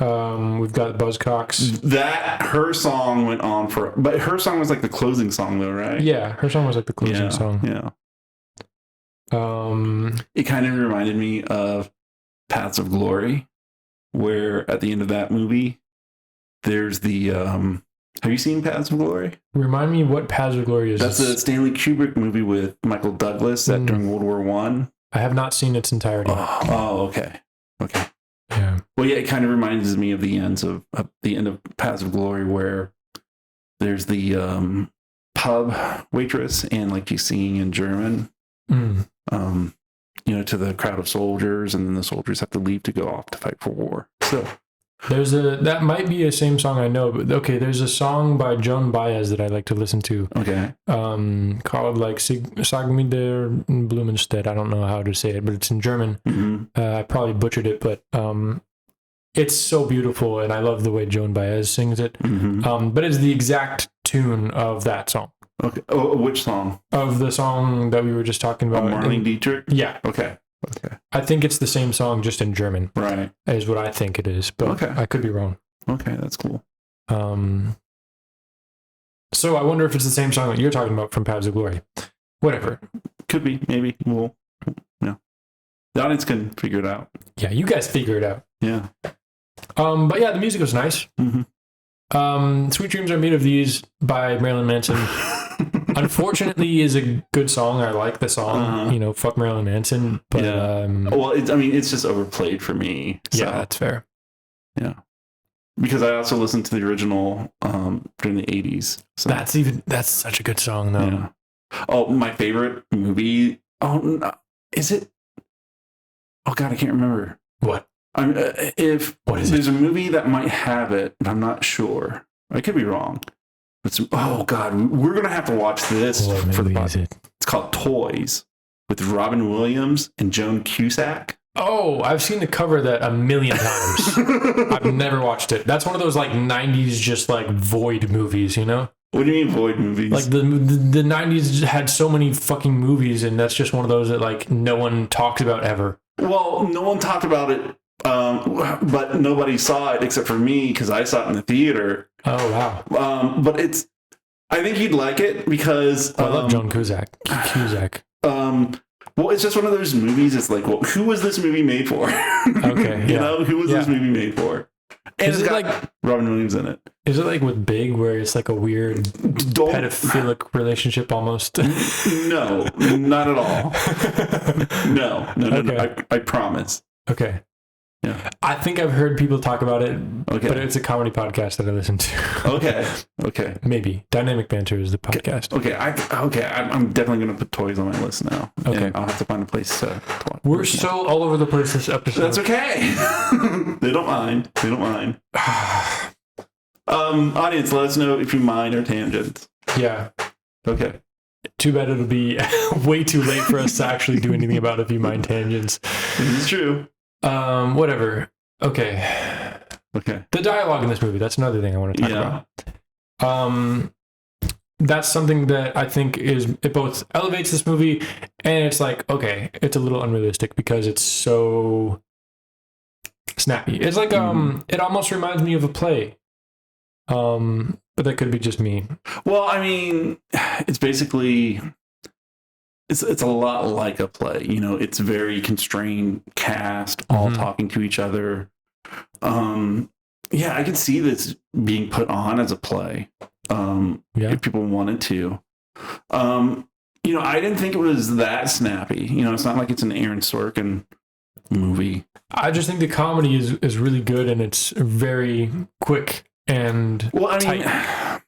We've got Buzzcocks. Her song went on but her song was like the closing song though, right? Yeah, her song was like the closing song. Yeah. It kind of reminded me of Paths of Glory, where at the end of that movie, there's the have you seen Paths of Glory? Remind me what Paths of Glory is. That's a Stanley Kubrick movie with Michael Douglas set during World War I. I have not seen its entirety. Oh, okay. Okay. Yeah. Well, yeah, it kind of reminds me of the end of Paths of Glory, where there's the pub waitress and like she's singing in German, to the crowd of soldiers, and then the soldiers have to leave to go off to fight for war. So that might be a same song I know, but okay, there's a song by Joan Baez that I like to listen to. Okay. Called like Sag mir der Blumenstedt. I don't know how to say it, but it's in German. Mm-hmm. I probably butchered it, but it's so beautiful, and I love the way Joan Baez sings it. Mm-hmm. But it's the exact tune of that song. Okay. Oh, which song? Of the song that we were just talking about. Marlene Dietrich? Yeah. Okay. I think it's the same song, just in German. Right. Is what I think it is, but I could be wrong. Okay, that's cool. So I wonder if it's the same song that you're talking about from Paths of Glory. Whatever. Could be, maybe. Well, yeah. The audience can figure it out. Yeah, you guys figure it out. Yeah. But yeah, the music was nice. Mm-hmm. Sweet Dreams Are Made of These by Marilyn Manson. Unfortunately, is a good song. I like the song. Fuck Marilyn Manson. But well, it's just overplayed for me. So. Yeah, that's fair. Yeah, because I also listened to the original during the 80s. So. That's such a good song, though. Yeah. Oh, my favorite movie. Oh, no, is it? Oh God, I can't remember. What? What is there's a movie that might have it, but I'm not sure. I could be wrong. Oh God, we're gonna have to watch this for the podcast. It's called Toys with Robin Williams and Joan Cusack. Oh, I've seen the cover of that a million times. I've never watched it. That's one of those like 90s just like void movies, you know? What do you mean void movies? Like the 90s had so many fucking movies, and that's just one of those that like no one talks about ever. Well, no one talked about it, but nobody saw it except for me because I saw it in the theater. Oh, wow. But I think you'd like it because... I love John Cusack. Well, it's just one of those movies. It's like, well, who was this movie made for? Okay, You know, who was this movie made for? And Is it's it got like Robin Williams in it. Is it like with Big, where it's like a weird pedophilic relationship almost? No, not at all. No. Okay. I promise. Okay. Yeah. I think I've heard people talk about it, Okay. but it's a comedy podcast that I listen to. Okay. Maybe. Dynamic Banter is the podcast. Okay. I'm definitely going to put toys on my list now. Okay. And I'll have to find a place to watch. We're so all over the place this episode. That's okay. They don't mind. Audience, let us know if you mind our tangents. Yeah. Okay. Too bad it'll be way too late for us to actually do anything about if you mind tangents. This is true. Whatever. Okay. The dialogue in this movie, that's another thing I want to talk about. That's something that I think it both elevates this movie, and it's like, okay, it's a little unrealistic because it's so snappy. It's like it almost reminds me of a play. But that could be just me. Well, I mean, it's basically it's a lot like a play. You know, it's very constrained cast, all talking to each other. Yeah, I can see this being put on as a play. If people wanted to. You know, I didn't think it was that snappy. You know, it's not like it's an Aaron Sorkin movie. I just think the comedy is really good, and it's very quick and tight. Mean,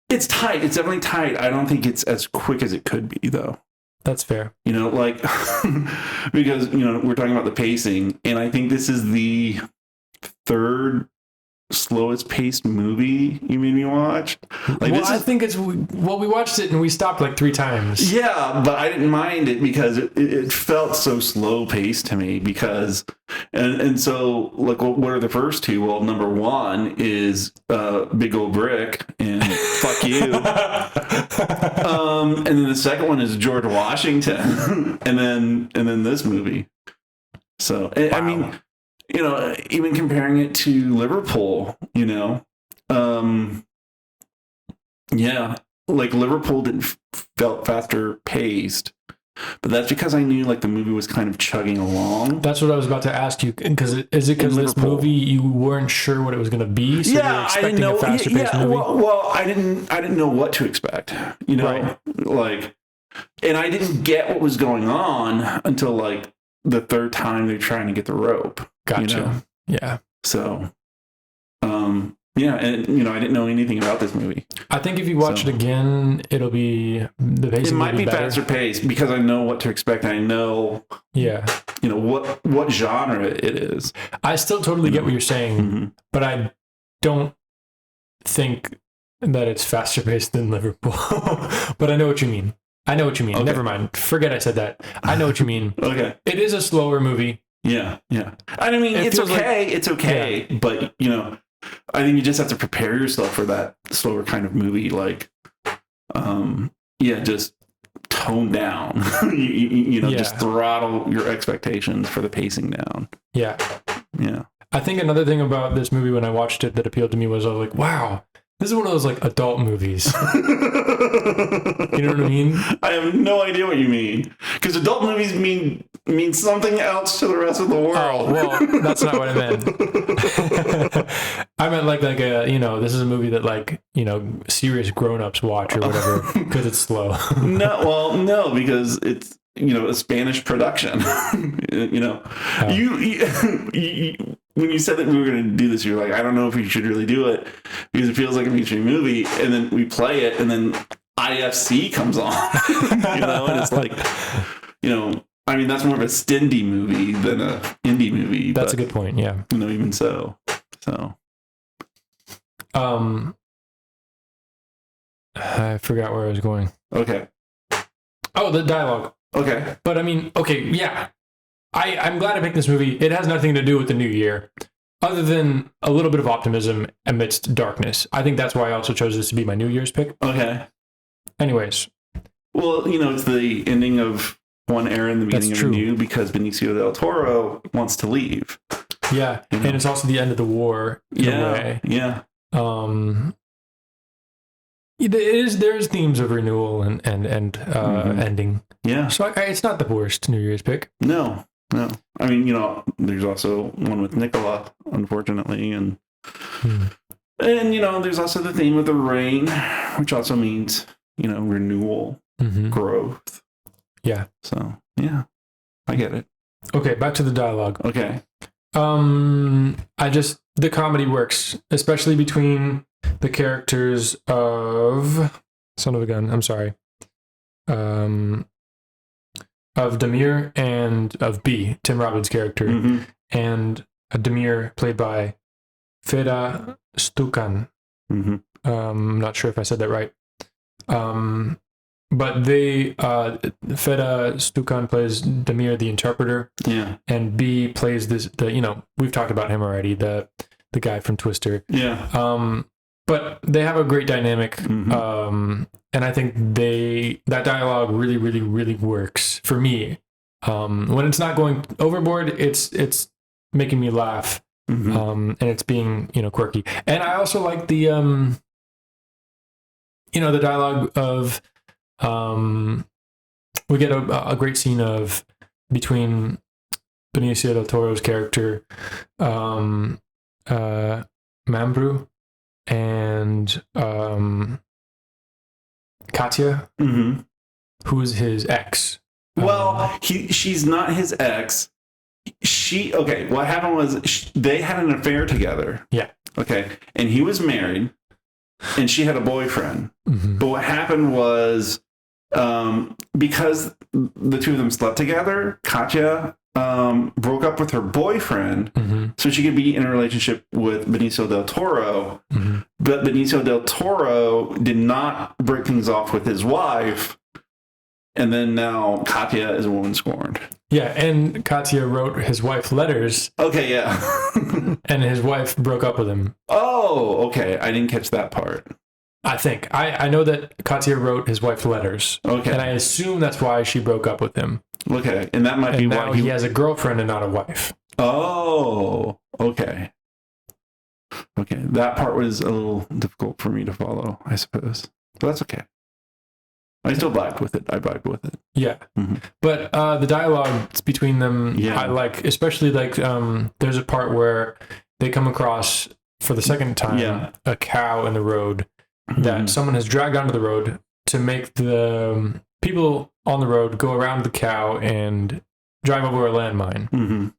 it's tight. It's definitely tight. I don't think it's as quick as it could be, though. That's fair. You know, like, because, you know, we're talking about the pacing, and I think this is the third slowest paced movie you made me watch. Like, I think we watched it and we stopped like 3 times. Yeah, but I didn't mind it because it felt so slow paced to me and so, like, what are the first two? Well, number one is Big Old Brick and Fuck You. And then the second one is George Washington. and then this movie. So, wow. I mean, you know, even comparing it to Liverpool, you know, yeah, like Liverpool felt faster paced, but that's because I knew like the movie was kind of chugging along. That's what I was about to ask you, because is it because this movie you weren't sure what it was going to be, so you were expecting a faster paced movie? Well, I didn't know what to expect, you know, right. Like, and I didn't get what was going on until like the third time they're trying to get the rope. Gotcha. You know? Yeah. So, yeah, and you know, I didn't know anything about this movie. I think if you watch it again, it'll be the pacing. It might be better. faster paced because I know what to expect. I know, you know what genre it is. I still totally get what you're saying, but I don't think that it's faster paced than Liverpool. But I know what you mean. Okay. Never mind. Forget I said that. I know what you mean. Okay. It is a slower movie. Yeah. I mean, it's okay. It's okay. Yeah. But, you know, I think you just have to prepare yourself for that slower kind of movie. Like, just tone down. you know, just throttle your expectations for the pacing down. Yeah. Yeah. I think another thing about this movie when I watched it that appealed to me was I was like, wow, this is one of those like adult movies. You know what I mean? I have no idea what you mean. Because adult movies mean something else to the rest of the world. Oh, well, that's not what I meant. I meant like a, you know, this is a movie that like, you know, serious grown-ups watch or whatever because it's slow. No, because it's, you know, a Spanish production. You know, you when you said that we were going to do this, you're like, I don't know if we should really do it because it feels like a mainstream movie. And then we play it, and then IFC comes on, you know, and it's like, you know, I mean, that's more of a Stindy movie than a indie movie. That's a good point. Yeah. You know, even so. I forgot where I was going. Okay. Oh, the dialogue. Okay. But I mean, okay, yeah. I'm glad I picked this movie. It has nothing to do with the new year, other than a little bit of optimism amidst darkness. I think that's why I also chose this to be my New Year's pick. Okay. Anyways. Well, it's the ending of one era and the beginning of a new, because Benicio del Toro wants to leave. Yeah, and it's also the end of the war in a way. Yeah. There's themes of renewal and ending. Yeah. So it's not the worst New Year's pick. No. I mean, there's also one with Nicola, unfortunately, and there's also the theme of the rain, which also means renewal, growth. Yeah. So yeah, I get it. Okay, back to the dialogue. Okay. The comedy works, especially between the characters of son of a gun. I'm sorry. Of Damir and of B, Tim Robbins' character, and Damir played by Fedja Štukan. I'm not sure if I said that right. But they, Fedja Štukan plays Damir, the interpreter. Yeah. And B plays we've talked about him already, the guy from Twister. Yeah. But they have a great dynamic. And I think that dialogue really, really, really works for me. When it's not going overboard, it's making me laugh. And it's being, quirky. And I also like the dialogue of, we get a great scene of between Benicio del Toro's character, Mambrú, and Katya, who's his ex. Well, she's not his ex. What happened was they had an affair together. Yeah. Okay. And he was married and she had a boyfriend. But what happened was, because the two of them slept together, Katya broke up with her boyfriend so she could be in a relationship with Benicio del Toro. But Benicio del Toro did not break things off with his wife. And then now Katya is a woman scorned. Yeah, and Katya wrote his wife letters. Okay, yeah. And his wife broke up with him. Oh, okay. I didn't catch that part. I think. I know that Katya wrote his wife letters. Okay. And I assume that's why she broke up with him. Okay. And that might be why he has a girlfriend and not a wife. Oh, okay. Okay. That part was a little difficult for me to follow, I suppose. But that's okay. I still vibed with it. Yeah. But the dialogue between them, I like, especially there's a part where they come across for the second time a cow in the road that someone has dragged onto the road to make the people on the road go around the cow and drive over a landmine.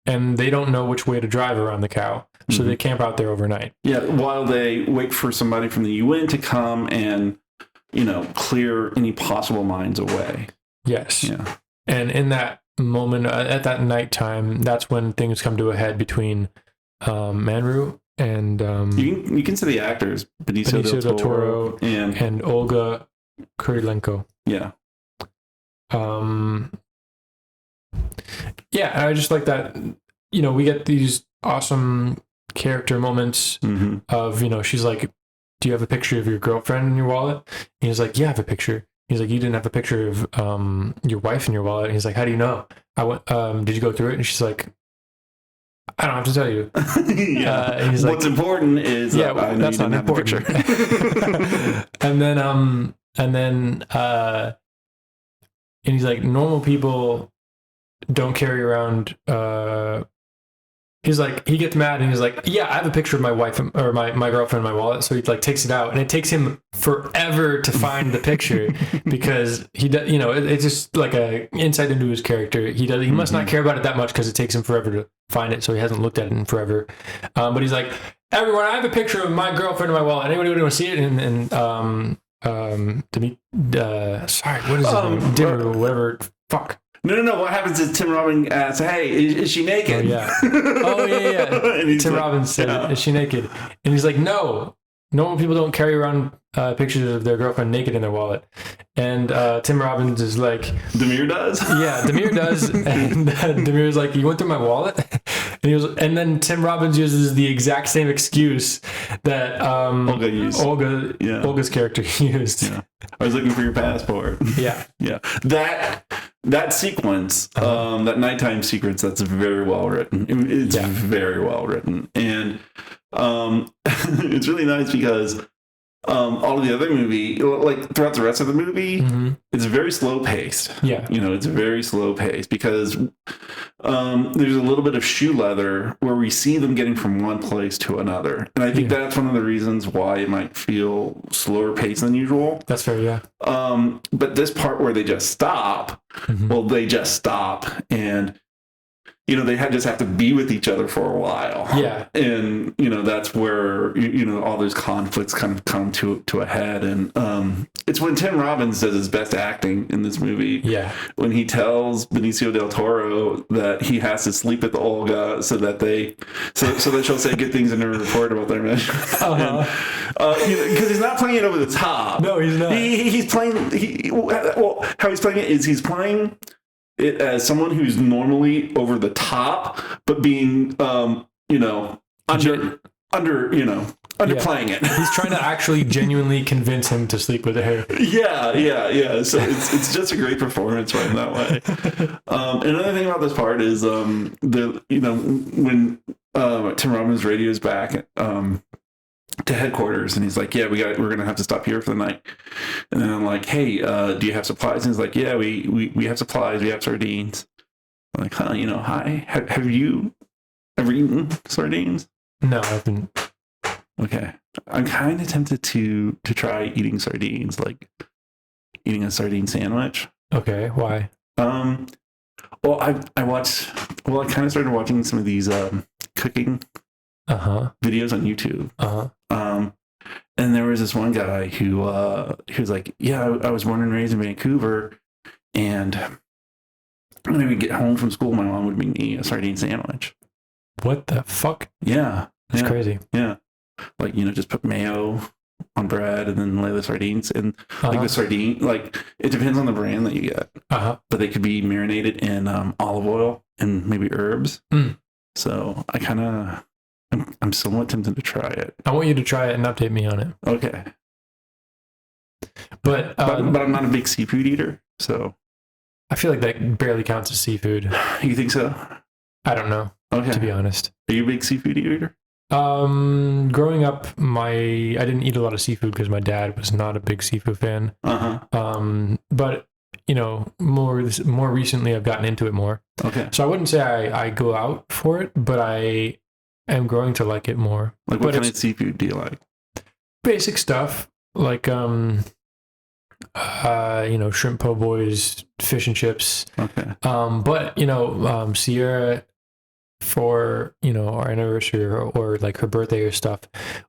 And they don't know which way to drive around the cow. So they camp out there overnight. Yeah, while they wait for somebody from the UN to come and, clear any possible mines away. Yes. Yeah. And in that moment, at that nighttime, that's when things come to a head between Mambrú and... you can see the actors, Benicio del Toro and Olga Kurylenko. Yeah. Yeah, I just like that, we get these awesome character moments of, she's like, do you have a picture of your girlfriend in your wallet? And he's like, yeah, I have a picture. He's like, you didn't have a picture of your wife in your wallet. And he's like, how do you know? I went, did you go through it? And she's like, I don't have to tell you. And he's like, what's important is that's not important. and he's like, normal people don't carry around he's like, he gets mad and he's like, yeah, I have a picture of my wife or my girlfriend in my wallet. So he takes it out and it takes him forever to find the picture because he does, it's just like a insight into his character. He must not care about it that much because it takes him forever to find it. So he hasn't looked at it in forever. But he's like, everyone, I have a picture of my girlfriend in my wallet. Anybody want to see it? Sorry, what is it? Dimmer or whatever. Fuck. No. What happens is Tim Robbins asks, hey, is she naked? Oh, yeah. And Tim Robbins said, is she naked? And he's like, no. normal people don't carry around pictures of their girlfriend naked in their wallet. And Tim Robbins is like, Demir does? yeah, Demir does. And Demir's like, you went through my wallet? And then Tim Robbins uses the exact same excuse that Olga used. Olga's character used. Yeah. I was looking for your passport. Yeah. Yeah. That sequence, that nighttime sequence, that's very well written. It's very well written. And it's really nice because all of the other movie, like throughout the rest of the movie, it's very slow paced. Yeah. It's very slow paced because there's a little bit of shoe leather where we see them getting from one place to another. And I think that's one of the reasons why it might feel slower paced than usual. That's fair, yeah. But this part where they just stop, well, they just stop and they just have to be with each other for a while. Yeah. And, that's where, all those conflicts kind of come to a head. And it's when Tim Robbins does his best acting in this movie. Yeah. When he tells Benicio del Toro that he has to sleep with Olga so that she'll say good things in her report about their mission. Because he's not playing it over the top. No, he's not. He's playing, how he's playing it is he's playing it as someone who's normally over the top, but being, underplaying it. He's trying to actually genuinely convince him to sleep with her. Yeah. So it's just a great performance right in that way. Another thing about this part is when Tim Robbins radios back to headquarters and he's like, yeah, we're gonna have to stop here for the night. And then I'm like, hey, do you have supplies? And he's like, yeah, we have supplies, we have sardines. I'm like, hi, have you ever eaten sardines? No, I haven't. Okay, I'm kind of tempted to try eating sardines, like eating a sardine sandwich. Okay, why? Well, I kind of started watching some of these cooking videos on YouTube. And there was this one guy who was like, yeah, I was born and raised in Vancouver, and when I would get home from school, my mom would make me a sardine sandwich. What the fuck? Yeah. That's crazy. Yeah. Like, just put mayo on bread and then lay the sardines. And like the sardine, like it depends on the brand that you get. But they could be marinated in olive oil and maybe herbs. So I'm somewhat tempted to try it. I want you to try it and update me on it. Okay. But I'm not a big seafood eater, so I feel like that barely counts as seafood. You think so? I don't know. Okay. To be honest. Are you a big seafood eater? Growing up, I didn't eat a lot of seafood because my dad was not a big seafood fan. But more recently I've gotten into it more. Okay. So I wouldn't say I go out for it, but I am growing to like it more. Like what kind of seafood do you like? Basic stuff like shrimp po' boys, fish and chips. Okay. But Sierra, for our anniversary or like her birthday or stuff,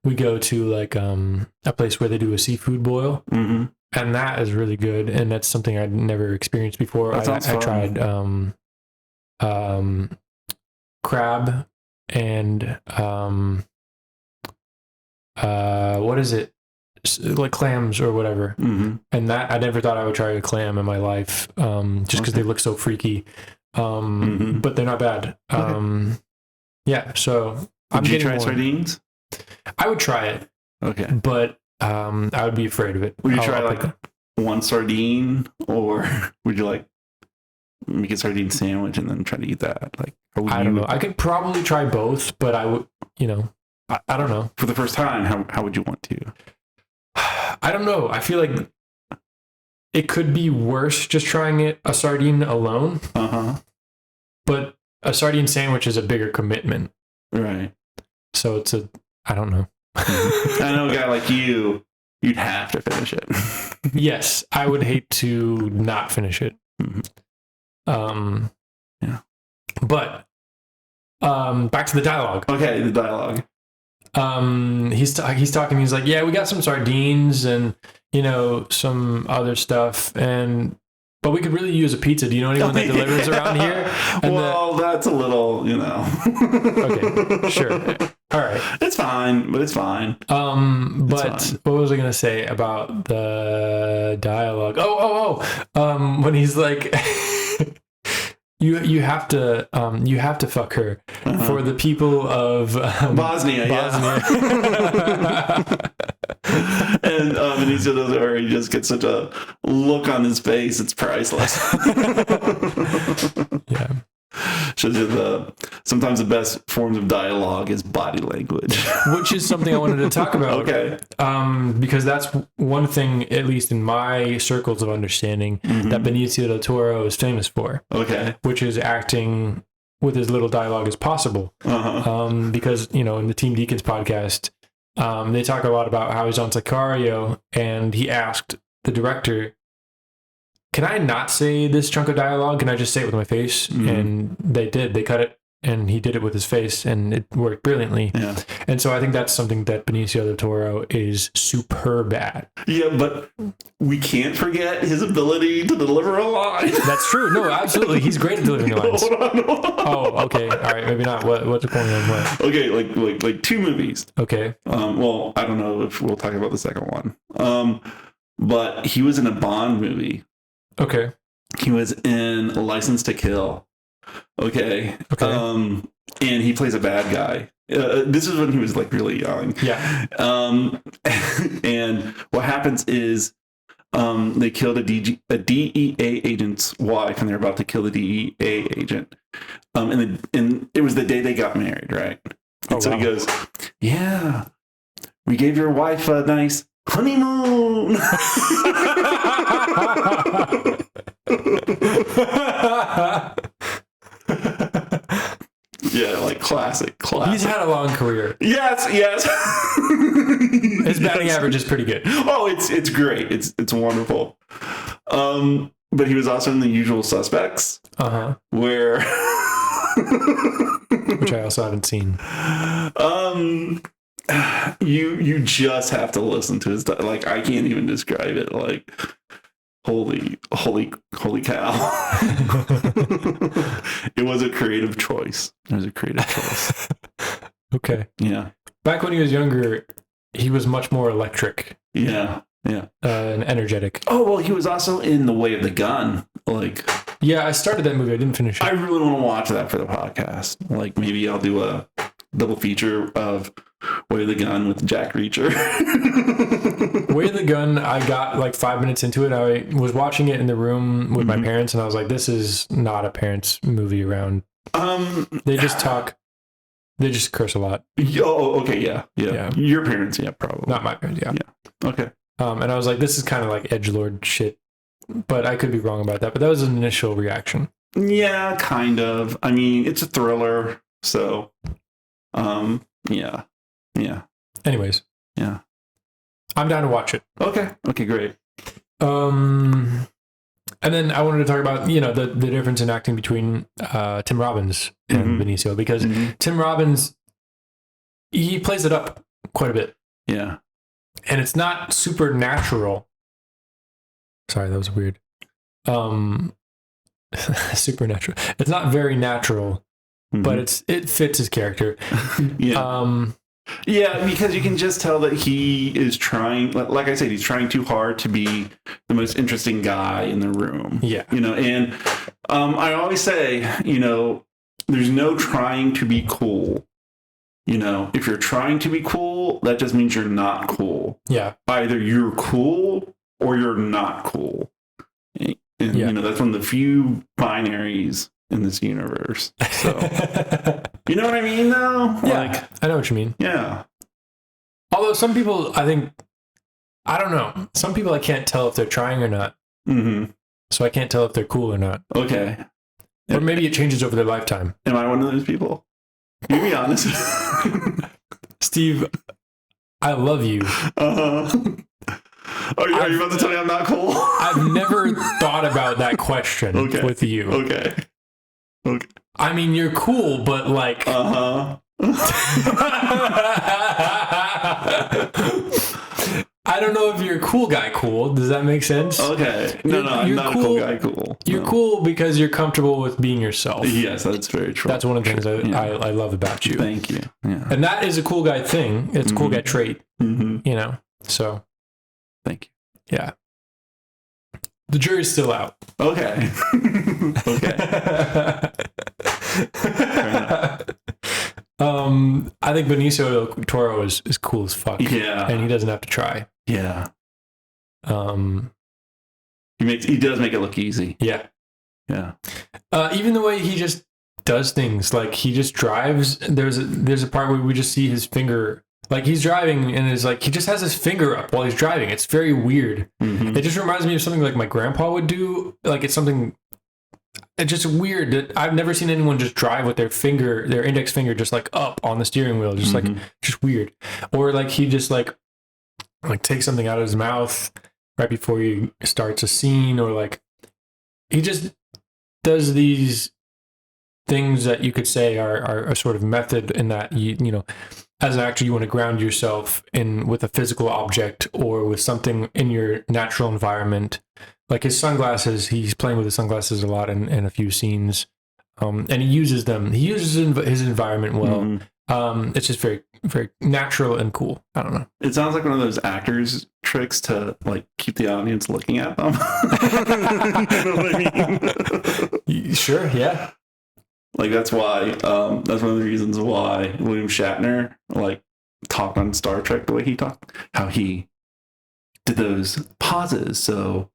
we go to like a place where they do a seafood boil, and that is really good, and that's something I'd never experienced before. I tried crab and what is it, like clams or whatever, and that I never thought I would try a clam in my life, just because they look so freaky. But they're not bad. Yeah, so would you try sardines? I would try it. Okay. But I would be afraid of it. Would you try like one sardine, or would you like make a sardine sandwich and then try to eat that? Like, I don't know. I could probably try both, but I would, I don't know. For the first time, how would you want to? I don't know. I feel like it could be worse just trying a sardine alone. But a sardine sandwich is a bigger commitment. Right. So I don't know. I know a guy like you'd have to finish it. Yes. I would hate to not finish it. Yeah. But back to the dialogue. Okay, the dialogue. He's talking. He's like, yeah, we got some sardines and some other stuff, but we could really use a pizza. Do you know anyone that delivers around here? And that's a little, Okay, sure. All right. It's fine, but it's fine. But fine. what was I gonna say about the dialogue? When he's like, you have to fuck her for the people of Bosnia. And Benicio does it, or he just gets such a look on his face. It's priceless. Yeah. Shows you sometimes the best forms of dialogue is body language. Which is something I wanted to talk about. Okay. Because that's one thing, at least in my circles of understanding, that Benicio del Toro is famous for. Okay. Which is acting with as little dialogue as possible. Because, in the Team Deacons podcast, they talk a lot about how he's on Sicario, and he asked the director, can I not say this chunk of dialogue? Can I just say it with my face? And they did. They cut it, and he did it with his face, and it worked brilliantly. Yeah. And so I think that's something that Benicio del Toro is superb at. Yeah, but we can't forget his ability to deliver a line. That's true. No, absolutely. He's great at delivering lines. Hold on. Oh, okay. All right. Maybe not. What's the point of what? Okay, like 2 movies. Okay. Well, I don't know if we'll talk about the second one. But he was in a Bond movie. Okay. He was in License to Kill. Okay. And he plays a bad guy. This is when he was like really young. Yeah. And what happens is they killed a DEA agent's wife, and they're about to kill the DEA agent. And it was the day they got married, right? And so he goes, "Yeah, we gave your wife a nice honeymoon." Yeah, like classic. He's had a long career. Yes. His batting average is pretty good. Oh, it's great. It's wonderful. But he was also in The Usual Suspects. Where which I also haven't seen. You just have to listen to his like I can't even describe it. Like holy cow. It was a creative choice. Okay. Yeah. Back when he was younger, he was much more electric. Yeah. And energetic. Oh, well, he was also in The Way of the Gun. Like, yeah, I started that movie. I didn't finish it. I really want to watch that for the podcast. Like, maybe I'll do a double feature of Way of the Gun with Jack Reacher. Way of the Gun, I got like 5 minutes into it. I was watching it in the room with my parents, and I was like, this is not a parents' movie around. They just talk. They just curse a lot. Oh, okay, yeah. Your parents, yeah, probably. Not my parents, yeah. Okay. And I was like, this is kind of like edgelord shit. But I could be wrong about that. But that was an initial reaction. Yeah, kind of. I mean, it's a thriller, so yeah. Anyways. Yeah. I'm down to watch it. Okay, great. And then I wanted to talk about, the difference in acting between Tim Robbins and Benicio, because Tim Robbins, he plays it up quite a bit. Yeah. And it's not super natural. Sorry, that was weird. Supernatural. It's not very natural, but it fits his character. Yeah. Yeah, because you can just tell that he is trying, like I said, he's trying too hard to be the most interesting guy in the room. Yeah. And I always say, there's no trying to be cool. If you're trying to be cool, that just means you're not cool. Yeah. Either you're cool or you're not cool. And, that's one of the few binaries in this universe. So, you know what I mean, though? Yeah, I know what you mean. Yeah. Although some people, I don't know. Some people I can't tell if they're trying or not. So I can't tell if they're cool or not. Okay. Or maybe it changes over their lifetime. Am I one of those people? You be honest. Steve, I love you. Are you about to tell me I'm not cool? I've never thought about that question with you. Okay. I mean, you're cool, but like... I I don't know if you're a cool guy cool. Does that make sense? Okay. No, I'm not cool, a cool guy cool. You're cool because you're comfortable with being yourself. Yes, that's very true. That's one of the things I love about you. Thank you. Yeah. And that is a cool guy thing. It's a cool guy trait. Mm-hmm. You know? So. Thank you. Yeah. The jury's still out. Okay. Okay. I think Benicio del Toro is cool as fuck. Yeah. And he doesn't have to try. Yeah. He does make it look easy. Yeah. Yeah. Even the way he just does things, like he just drives. There's a part where we just see his finger. Like he's driving and is like he just has his finger up while he's driving. It's very weird. Mm-hmm. It just reminds me of something like my grandpa would do. Like it's just weird that I've never seen anyone just drive with their index finger just like up on the steering wheel, just like just weird. Or like he just like takes something out of his mouth right before he starts a scene, or like he just does these things that you could say are a sort of method in that you know. As an actor, you want to ground yourself with a physical object or with something in your natural environment. Like his sunglasses, he's playing with his sunglasses a lot in a few scenes. And he uses them. He uses his environment well. Mm-hmm. It's just very, very natural and cool. I don't know. It sounds like one of those actors' tricks to like keep the audience looking at them. You know what I mean? Sure, yeah. Like that's why that's one of the reasons why William Shatner like talked on Star Trek the way he talked, how he did those pauses so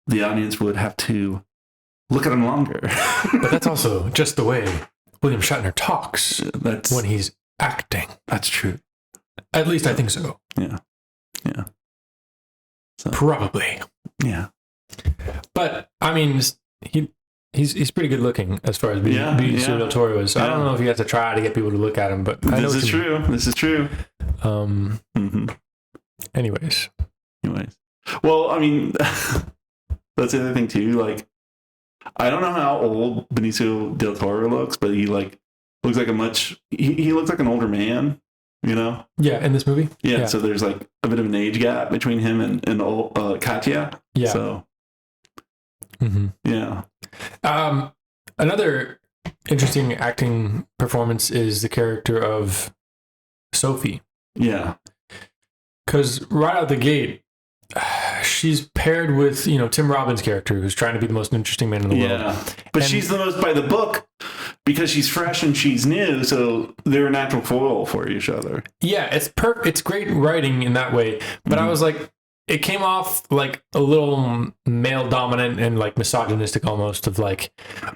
the audience would have to look at him longer. But that's also just the way William Shatner talks when he's acting. That's true. At least I think so. Yeah. Yeah. So, probably. Yeah. But I mean, He's pretty good looking as far as Benicio del Toro is. So I don't know if you have to try to get people to look at him, but I know this is true. This is true. Anyways. Well, I mean, that's the other thing too. Like, I don't know how old Benicio del Toro looks, but he like looks like he looks like an older man. You know? Yeah, in this movie. Yeah. So there's like a bit of an age gap between him and old Katya. Yeah. So. Yeah. Another interesting acting performance is the character of Sophie. Yeah. Because right out the gate, she's paired with, Tim Robbins' character, who's trying to be the most interesting man in the world. Yeah. But she's the most by the book because she's fresh and she's new, so they're a natural foil for each other. Yeah, it's great writing in that way. But I was like, it came off like a little male dominant and like misogynistic almost, of like,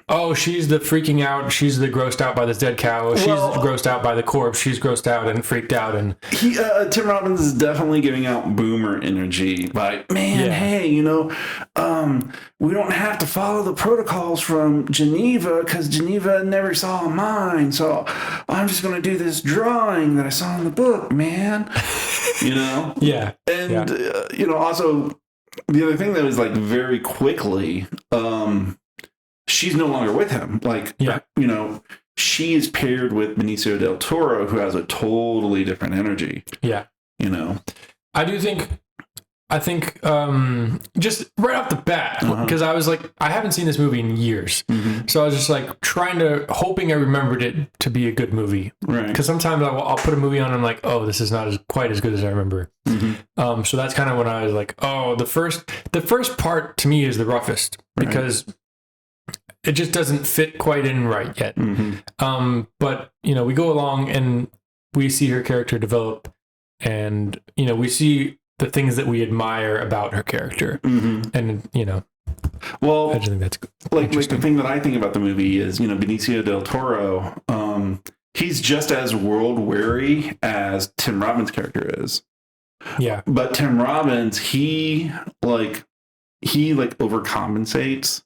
oh, she's the freaking out. She's the grossed out by this dead cow. She's grossed out by the corpse. She's grossed out and freaked out. And Tim Robbins is definitely giving out boomer energy. Like, man, hey, we don't have to follow the protocols from Geneva because Geneva never saw mine. So I'm just going to do this drawing that I saw in the book, man. Yeah. And, also the other thing that was like very quickly, she's no longer with him. Like, she is paired with Benicio del Toro, who has a totally different energy. Yeah. I think just right off the bat, because I was like, I haven't seen this movie in years. So I was just like hoping I remembered it to be a good movie. Right. Because sometimes I'll put a movie on and I'm like, oh, this is not quite as good as I remember. So that's kind of when I was like, oh, the first part to me is the roughest because it just doesn't fit quite in right yet. But, we go along and we see her character develop and, we see the things that we admire about her character. And, well, I just think that's like the thing that I think about the movie is, Benicio del Toro, he's just as world weary as Tim Robbins' character is. Yeah. But Tim Robbins, he overcompensates,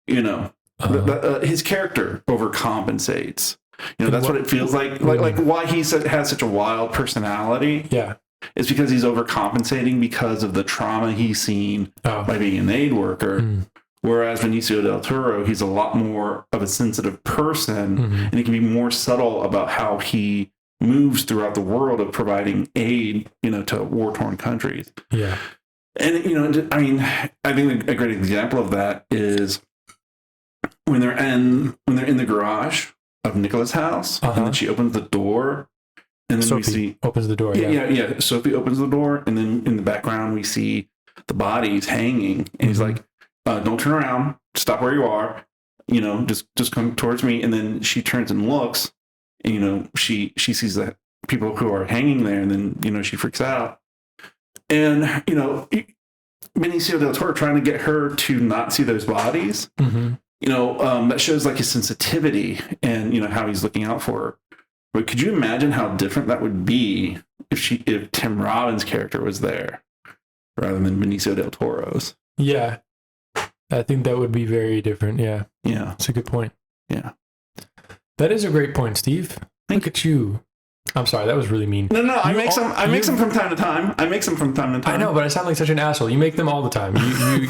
his character overcompensates. That's what it feels like. Like why he has such a wild personality. Yeah. It's because he's overcompensating because of the trauma he's seen by being an aid worker. Whereas Benicio del Toro, he's a lot more of a sensitive person and he can be more subtle about how he moves throughout the world of providing aid, to war-torn countries. Yeah. And, I mean, I think a great example of that is when they're in the garage of Nicola's house, and then she opens the door, and then Sophie we see opens the door. Yeah. Sophie opens the door, and then in the background we see the bodies hanging, and he's like, "Don't turn around. Stop where you are. Just come towards me." And then she turns and looks, and she sees the people who are hanging there, and then she freaks out. And Benicio del Toro trying to get her to not see those bodies. That shows like his sensitivity and how he's looking out for her. But could you imagine how different that would be if Tim Robbins' character was there rather than Benicio del Toro's? Yeah, I think that would be very different. Yeah, that's a good point. Yeah, that is a great point, Steve. Look at you. I'm sorry, that was really mean. No, I make some from time to time. I know, but I sound like such an asshole. You make them all the time.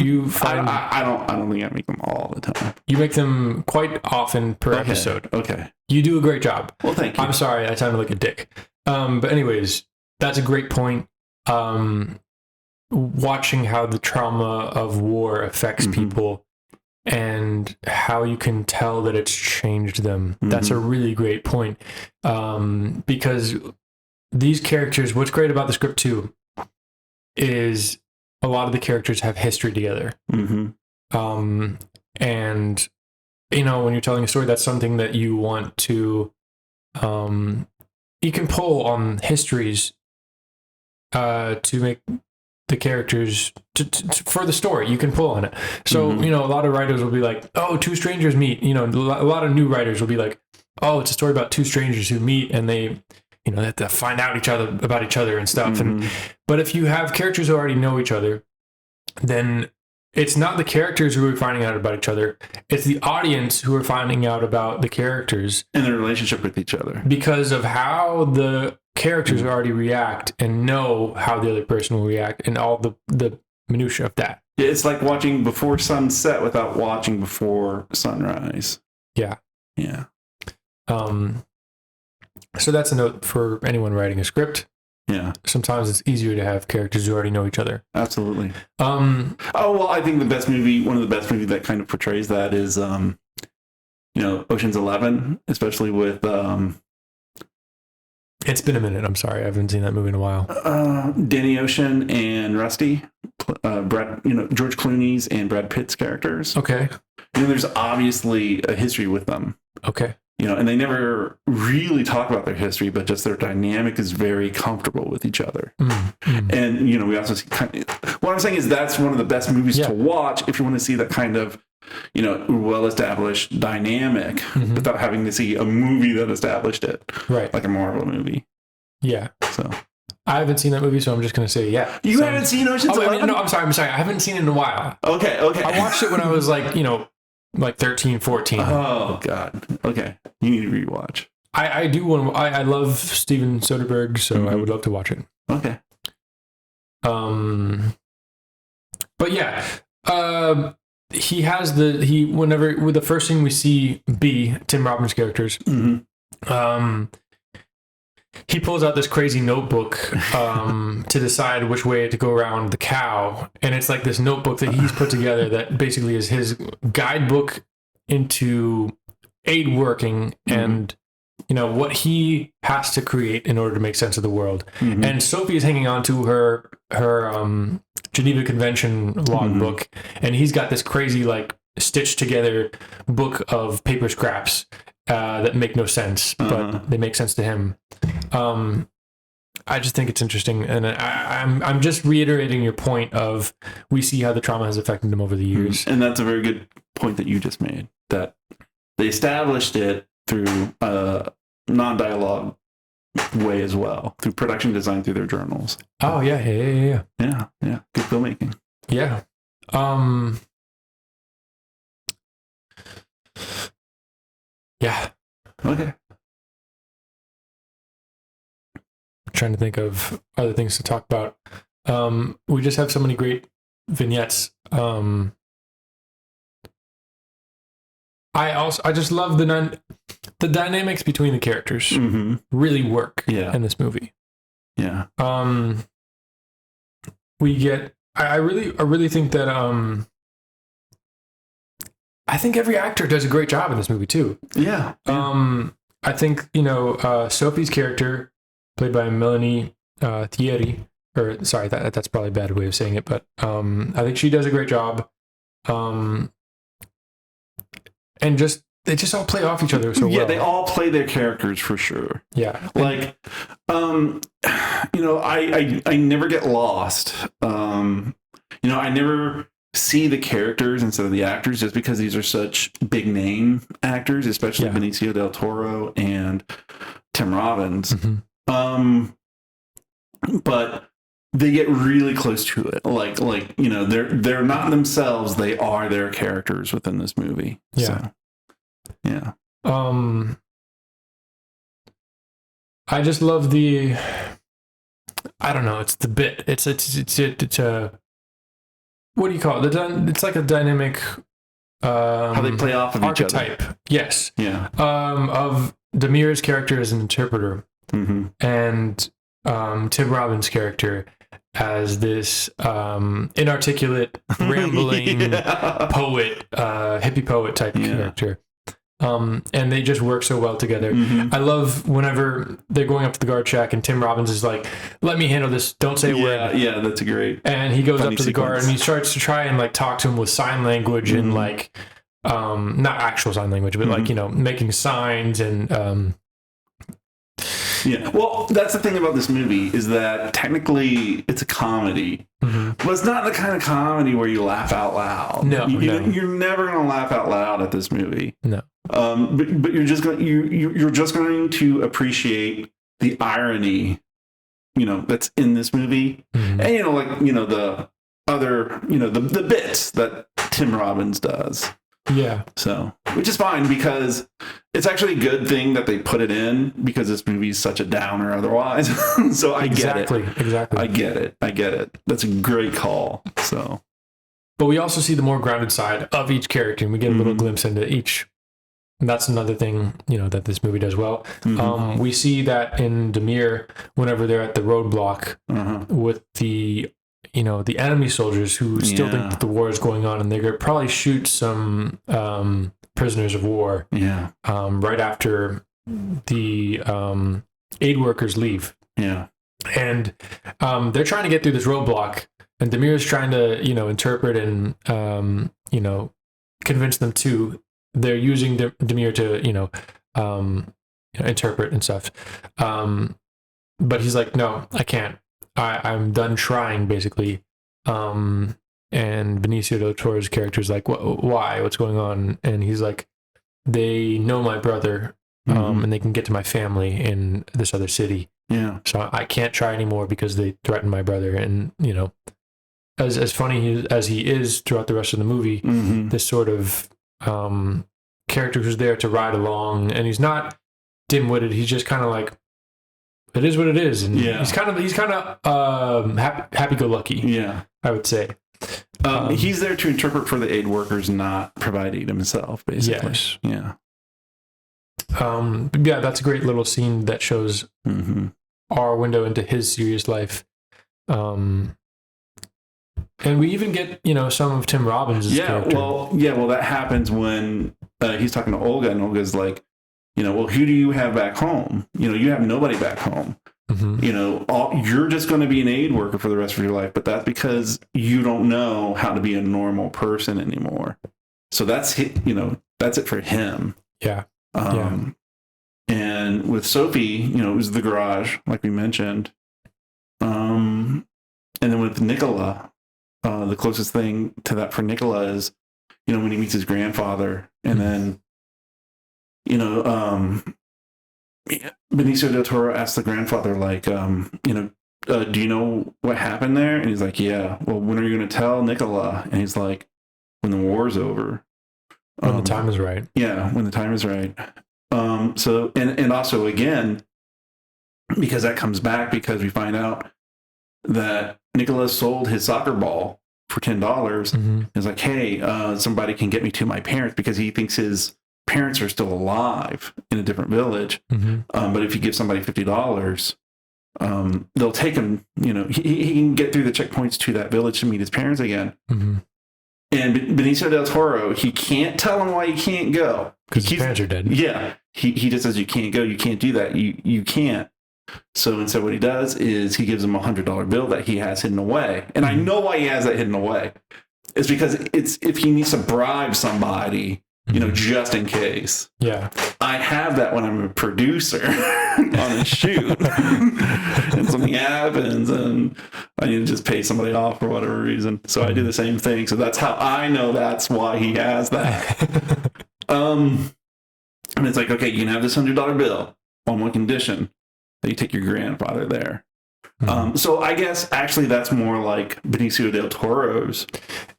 You find. I don't think I make them all the time. You make them quite often per episode. Okay. You do a great job. Well, thank you. I'm sorry, I sounded like a dick. But anyways, that's a great point. Watching how the trauma of war affects people and how you can tell that it's changed them. That's a really great point. Because these characters, what's great about the script too, is a lot of the characters have history together. And when you're telling a story, that's something that you want to, you can pull on histories to make the characters for the story. You can pull on it. So, a lot of writers will be like, oh, two strangers meet. A lot of new writers will be like, oh, it's a story about two strangers who meet and they have to find out about each other and stuff. But if you have characters who already know each other, then it's not the characters who are finding out about each other. It's the audience who are finding out about the characters and their relationship with each other because of how the characters already react and know how the other person will react and all the minutia of that. Yeah, it's like watching before sunset without watching before sunrise. Yeah. Yeah. So that's a note for anyone writing a script. Yeah. Sometimes it's easier to have characters who already know each other. Absolutely. I think one of the best movies that kind of portrays that is, Ocean's 11, especially with, it's been a minute. I'm sorry. I haven't seen that movie in a while. Danny Ocean and Rusty, George Clooney's and Brad Pitt's characters. Okay. There's obviously a history with them. Okay. And they never really talk about their history, but just their dynamic is very comfortable with each other. And, we also see what I'm saying is that's one of the best movies to watch if you want to see that kind of, well-established dynamic without having to see a movie that established it. Right. Like a Marvel movie. Yeah. So I haven't seen that movie, so I'm just going to say, yeah. You haven't seen Ocean's 11? No, I'm sorry. I haven't seen it in a while. Okay. I watched it when I was like 13, 14. Oh, God. Okay. You need to rewatch. I do want to. I love Steven Soderbergh, so I would love to watch it. Okay. But yeah, he has whenever with the first thing we see Tim Robbins' characters, he pulls out this crazy notebook to decide which way to go around the cow, and it's like this notebook that he's put together that basically is his guidebook into aid working and what he has to create in order to make sense of the world. And Sophie is hanging on to her Geneva Convention logbook, and he's got this crazy like stitched together book of paper scraps that make no sense, but they make sense to him. I just think it's interesting, and I'm just reiterating your point of we see how the trauma has affected him over the years, and that's a very good point that you just made. That they established it through non-dialogue way as well, through production design, through their journals. Oh yeah. Yeah. Good filmmaking. Yeah. Yeah. Okay. I'm trying to think of other things to talk about. We just have so many great vignettes. I just love the dynamics between the characters Mm-hmm. really work Yeah. in this movie. Yeah. We get I really think that I think every actor does a great job in this movie too. Yeah. I think, Sophie's character, played by Mélanie Thierry, or sorry, that's probably a bad way of saying it, but I think she does a great job. And they just all play off each other so well. Yeah, they all play their characters for sure. Yeah. Like, I never get lost. I never see the characters instead of the actors just because these are such big name actors, especially Benicio del Toro and Tim Robbins. Mm-hmm. But they get really close to it. Like they're not themselves, they are their characters within this movie. Yeah. So, yeah. I just love I don't know, it's the bit. It's a what do you call it? It's like a dynamic how they play off of archetype. each other. Yes. Yeah. Of Demir's character as an interpreter, mm-hmm. and Tim Robbins' character as this inarticulate, rambling poet, hippie poet type character. And they just work so well together. Mm-hmm. I love whenever they're going up to the guard shack and Tim Robbins is like, "Let me handle this. Don't say a word." Yeah, that's a great. And he goes up to the guard sequence. and he starts to try and like talk to him with sign language mm-hmm. and like, not actual sign language, but mm-hmm. like, making signs and. Yeah, well, that's the thing about this movie is that technically it's a comedy, mm-hmm. but it's not the kind of comedy where you laugh out loud. No, you're never going to laugh out loud at this movie. No, but you're just going you're just going to appreciate the irony, that's in this movie, mm-hmm. and the other the bits that Tim Robbins does. Yeah. So, which is fine because it's actually a good thing that they put it in because this movie is such a downer otherwise. So I get it. Exactly. I get it. That's a great call. So, but we also see the more grounded side of each character, and we get a mm-hmm. little glimpse into each. And that's another thing, that this movie does well. Mm-hmm. We see that in Demir whenever they're at the roadblock uh-huh. with the enemy soldiers who still think that the war is going on, and they're going to probably shoot some prisoners of war right after the aid workers leave. Yeah. And they're trying to get through this roadblock, and Demir is trying to, interpret and, convince them to. They're using Demir to, interpret and stuff. But he's like, no, I can't. I'm done trying, basically. And Benicio del Toro's character is like, why? What's going on? And he's like, they know my brother, mm-hmm. and they can get to my family in this other city. Yeah. So I can't try anymore because they threatened my brother. And, as funny as he is throughout the rest of the movie, mm-hmm. this sort of character who's there to ride along, and he's not dim-witted. He's just kind of like, it is what it is, and he's kind of happy-go-lucky. Yeah, I would say. He's there to interpret for the aid workers, not provide aid himself. Basically, yes. Yeah. That's a great little scene that shows mm-hmm. our window into his serious life. And we even get, some of Tim Robbins' character. Well, that happens when he's talking to Olga, and Olga's like, well, who do you have back home? You have nobody back home. Mm-hmm. You're just going to be an aid worker for the rest of your life, but that's because you don't know how to be a normal person anymore. So that's that's it for him. Yeah. And with Sophie, it was the garage, like we mentioned. And then with Nicola, the closest thing to that for Nicola is, when he meets his grandfather, and then, Benicio del Toro asks the grandfather, like, do you know what happened there? And he's like, yeah. Well, when are you going to tell Nicola? And he's like, when the war's over. When the time is right. Yeah, when the time is right. So, and also, again, because that comes back because we find out that Nicola sold his soccer ball for $10. Mm-hmm. He's like, hey, somebody can get me to my parents, because he thinks his parents are still alive in a different village. But if you give somebody $50, they'll take him, he can get through the checkpoints to that village to meet his parents again. And Benicio del Toro, he can't tell him why he can't go. Because his parents are dead. Yeah. He just says, you can't go. You can't do that. You can't. So instead what he does is he gives him $100 bill that he has hidden away. And I know why he has that hidden away. It's because it's if he needs to bribe somebody, just in case. Yeah. I have that when I'm a producer on a shoot. And something happens and I need to just pay somebody off for whatever reason. So I do the same thing. So that's how I know that's why he has that. And it's like, okay, you can have this $100 bill on one condition, that you take your grandfather there. So I guess actually that's more like Benicio del Toro's.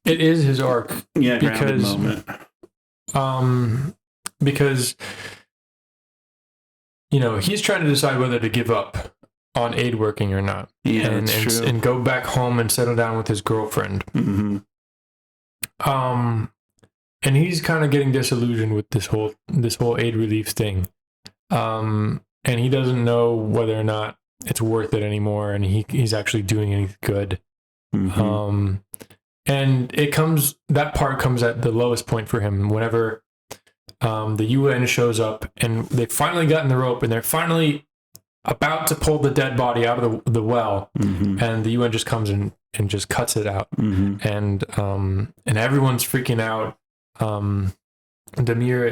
It is his arc. Yeah, grounded moment. Because he's trying to decide whether to give up on aid working or not. Yeah, and go back home and settle down with his girlfriend. And he's kind of getting disillusioned with this whole aid relief thing. And he doesn't know whether or not it's worth it anymore, and he's actually doing anything good. And that part comes at the lowest point for him whenever the UN shows up and they've finally gotten the rope and they're finally about to pull the dead body out of the well, and the UN just comes in and just cuts it out. And everyone's freaking out. Demir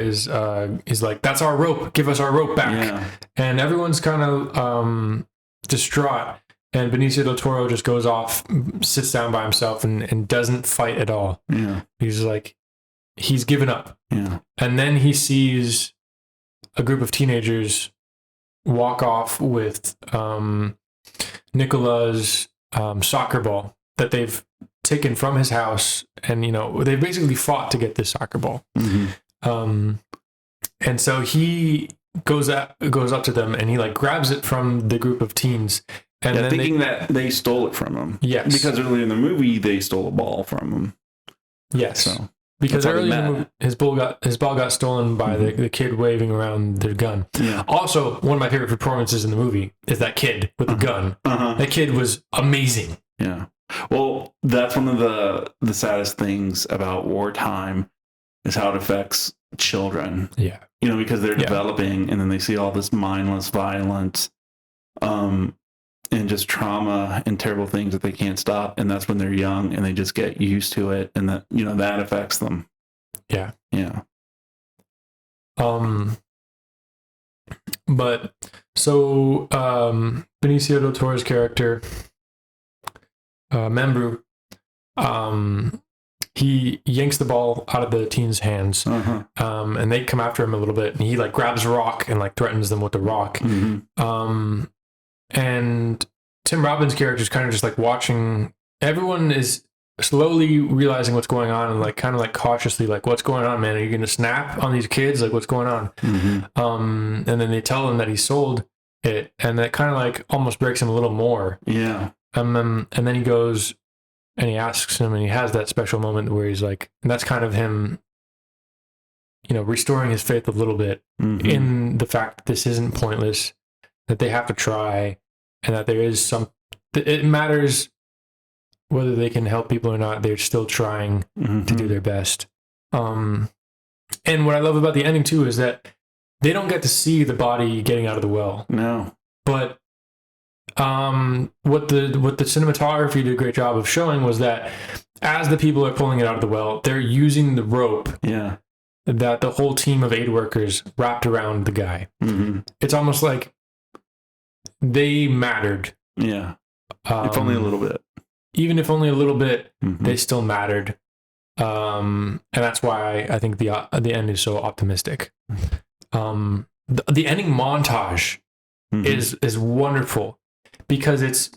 is like, that's our rope, give us our rope back. And everyone's kind of distraught, and Benicio del Toro just goes off, sits down by himself and doesn't fight at all. He's like, he's given up. And then he sees a group of teenagers walk off with Nicola's soccer ball that they've taken from his house, and they basically fought to get this soccer ball. And so he goes up to them and he grabs it from the group of teens, and then thinking that they stole it from him. Yes, because earlier in the movie they stole a ball from him. Yes, so because earlier in the movie, his ball got stolen by the kid waving around their gun. Also, one of my favorite performances in the movie is that kid with the gun. That kid was amazing. Well, that's one of the saddest things about wartime is how it affects children. Because they're developing, and then they see all this mindless violence, and just trauma and terrible things that they can't stop. And that's when they're young and they just get used to it, and that that affects them. But so Benicio del Toro's character, Membru, he yanks the ball out of the teens' hands, and they come after him a little bit, and he grabs a rock and threatens them with the rock. And Tim Robbins' character is kind of just watching. Everyone is slowly realizing what's going on, and kind of cautiously what's going on, man? Are you going to snap on these kids? What's going on? And then they tell him that he sold it, and that kind of almost breaks him a little more. And then he goes and he asks him, and he has that special moment where he's and that's kind of him, restoring his faith a little bit in the fact that this isn't pointless, that they have to try, and that there is it matters whether they can help people or not. They're still trying to do their best. And what I love about the ending too is that they don't get to see the body getting out of the well. No. But what the cinematography did a great job of showing was that as the people are pulling it out of the well, they're using the rope that the whole team of aid workers wrapped around the guy. It's almost like they mattered. If only a little bit. Even if only a little bit, they still mattered. And that's why I think the end is so optimistic. The ending montage is wonderful, because it's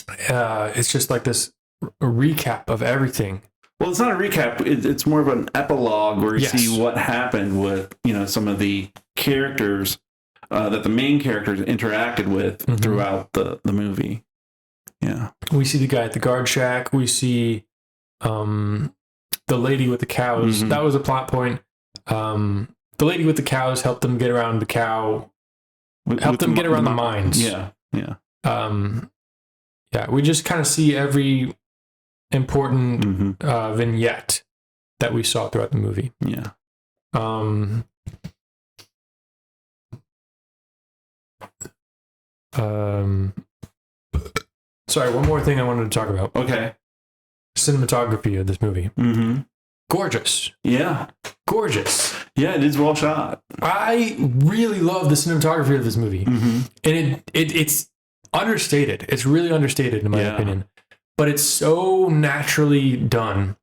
just this recap of everything. Well, it's not a recap. It's more of an epilogue where you see what happened with some of the characters that the main characters interacted with throughout the movie. We see the guy at the guard shack. We see the lady with the cows. That was a plot point. the lady with the cows helped them get around the cow, helped them get around the mines. Yeah. Yeah, we just kind of see every important vignette that we saw throughout the movie. Yeah. Sorry, one more thing I wanted to talk about. Okay. Cinematography of this movie. Mm-hmm. Gorgeous. Yeah. Gorgeous. Yeah, it is well shot. I really love the cinematography of this movie. Mm-hmm. And it's understated. It's really understated in my opinion. But it's so naturally done.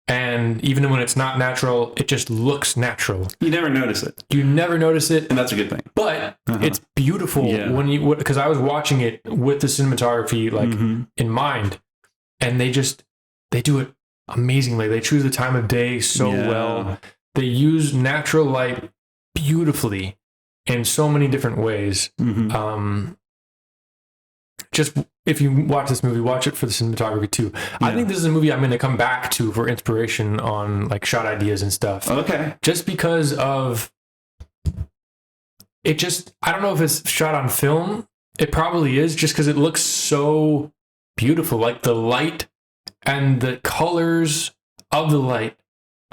And even when it's not natural, it just looks natural. You never notice it. You never notice it. And that's a good thing. But it's beautiful when you, because I was watching it with the cinematography in mind, and they do it amazingly. They choose the time of day so well. They use natural light beautifully in so many different ways. Just if you watch this movie, watch it for the cinematography too. I think this is a movie I'm going to come back to for inspiration on like shot ideas and stuff. Okay. Just because of it, I don't know if it's shot on film. It probably is, just because it looks so beautiful. Like the light and the colors of the light.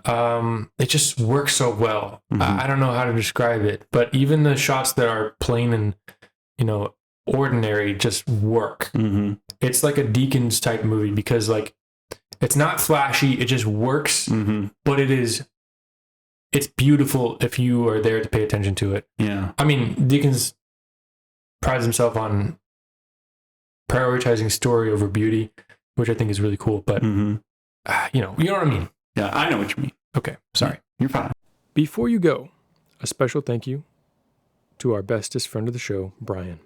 It just works so well. I don't know how to describe it, but even the shots that are plain and, ordinary just work. It's like a Deakins type movie because like it's not flashy, it just works, but it's beautiful if you are there to pay attention to it. I mean, Deakins prides himself on prioritizing story over beauty, which I think is really cool, but you know what I mean. Yeah, I know what you mean. Okay, sorry. You're fine. Before you go, a special thank you to our bestest friend of the show, Brian.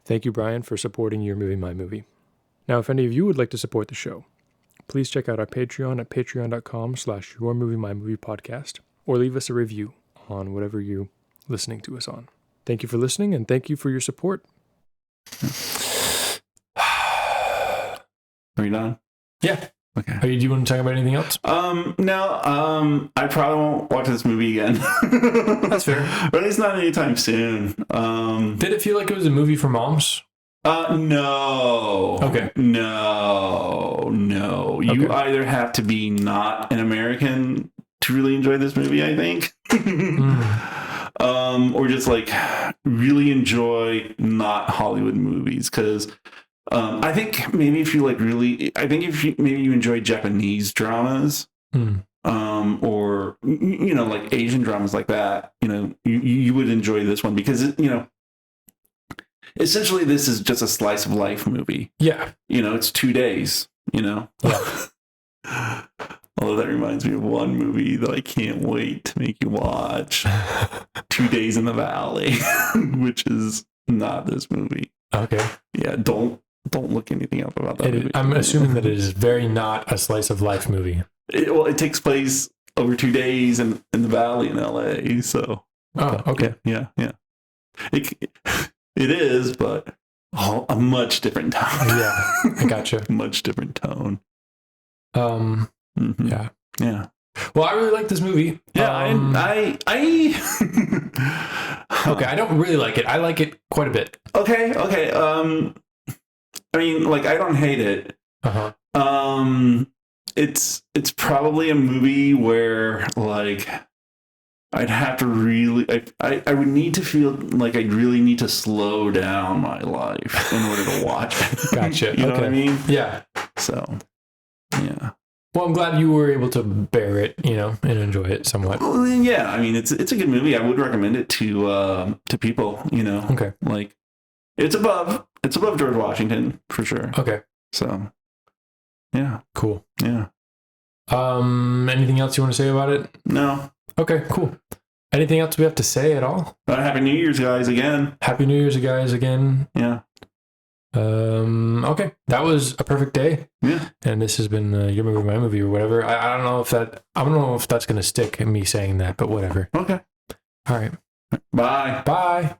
Thank you, Brian, for supporting Your Movie, My Movie. Now, if any of you would like to support the show, please check out our Patreon at patreon.com/YourMovieMyMoviePodcast, or leave us a review on whatever you're listening to us on. Thank you for listening, and thank you for your support. Are you done? Yeah. Okay. Do you want to talk about anything else? No. I probably won't watch this movie again. That's fair. Or at least not anytime soon. Did it feel like it was a movie for moms? No. Okay. No. You either have to be not an American to really enjoy this movie, I think. Or just like really enjoy not Hollywood movies, because I think maybe if you maybe you enjoy Japanese dramas, or like Asian dramas like that, you would enjoy this one because essentially this is just a slice of life movie. Yeah, it's 2 days. Yeah. Although that reminds me of one movie that I can't wait to make you watch, 2 Days in the Valley, which is not this movie. Okay. Yeah, don't look anything up about that movie. I'm assuming that it is very not a slice of life movie. It takes place over 2 days in the valley in LA. So. Oh, okay. Yeah. It is, but a much different tone. Yeah, I gotcha. Much different tone. Yeah. Well, I really like this movie. Yeah, I okay, I don't really like it. I like it quite a bit. Okay. I mean, like, I don't hate it. It's probably a movie where, like, I'd have to really, I would need to feel like I'd really need to slow down my life in order to watch it. Gotcha. You know what I mean? Yeah. So, yeah. Well, I'm glad you were able to bear it, and enjoy it somewhat. Well, yeah, I mean, it's a good movie. I would recommend it to people, Okay. Like, it's above George Washington for sure. Okay. So, yeah. Cool. Yeah. Anything else you want to say about it? No. Okay, cool. Anything else we have to say at all? Happy New Year's, guys, again. Happy New Year's, guys, again. Yeah. Okay. That was a perfect day. Yeah. And this has been Your Movie, My Movie, or whatever. I don't know if that's going to stick, me saying that, but whatever. Okay. All right. Bye. Bye.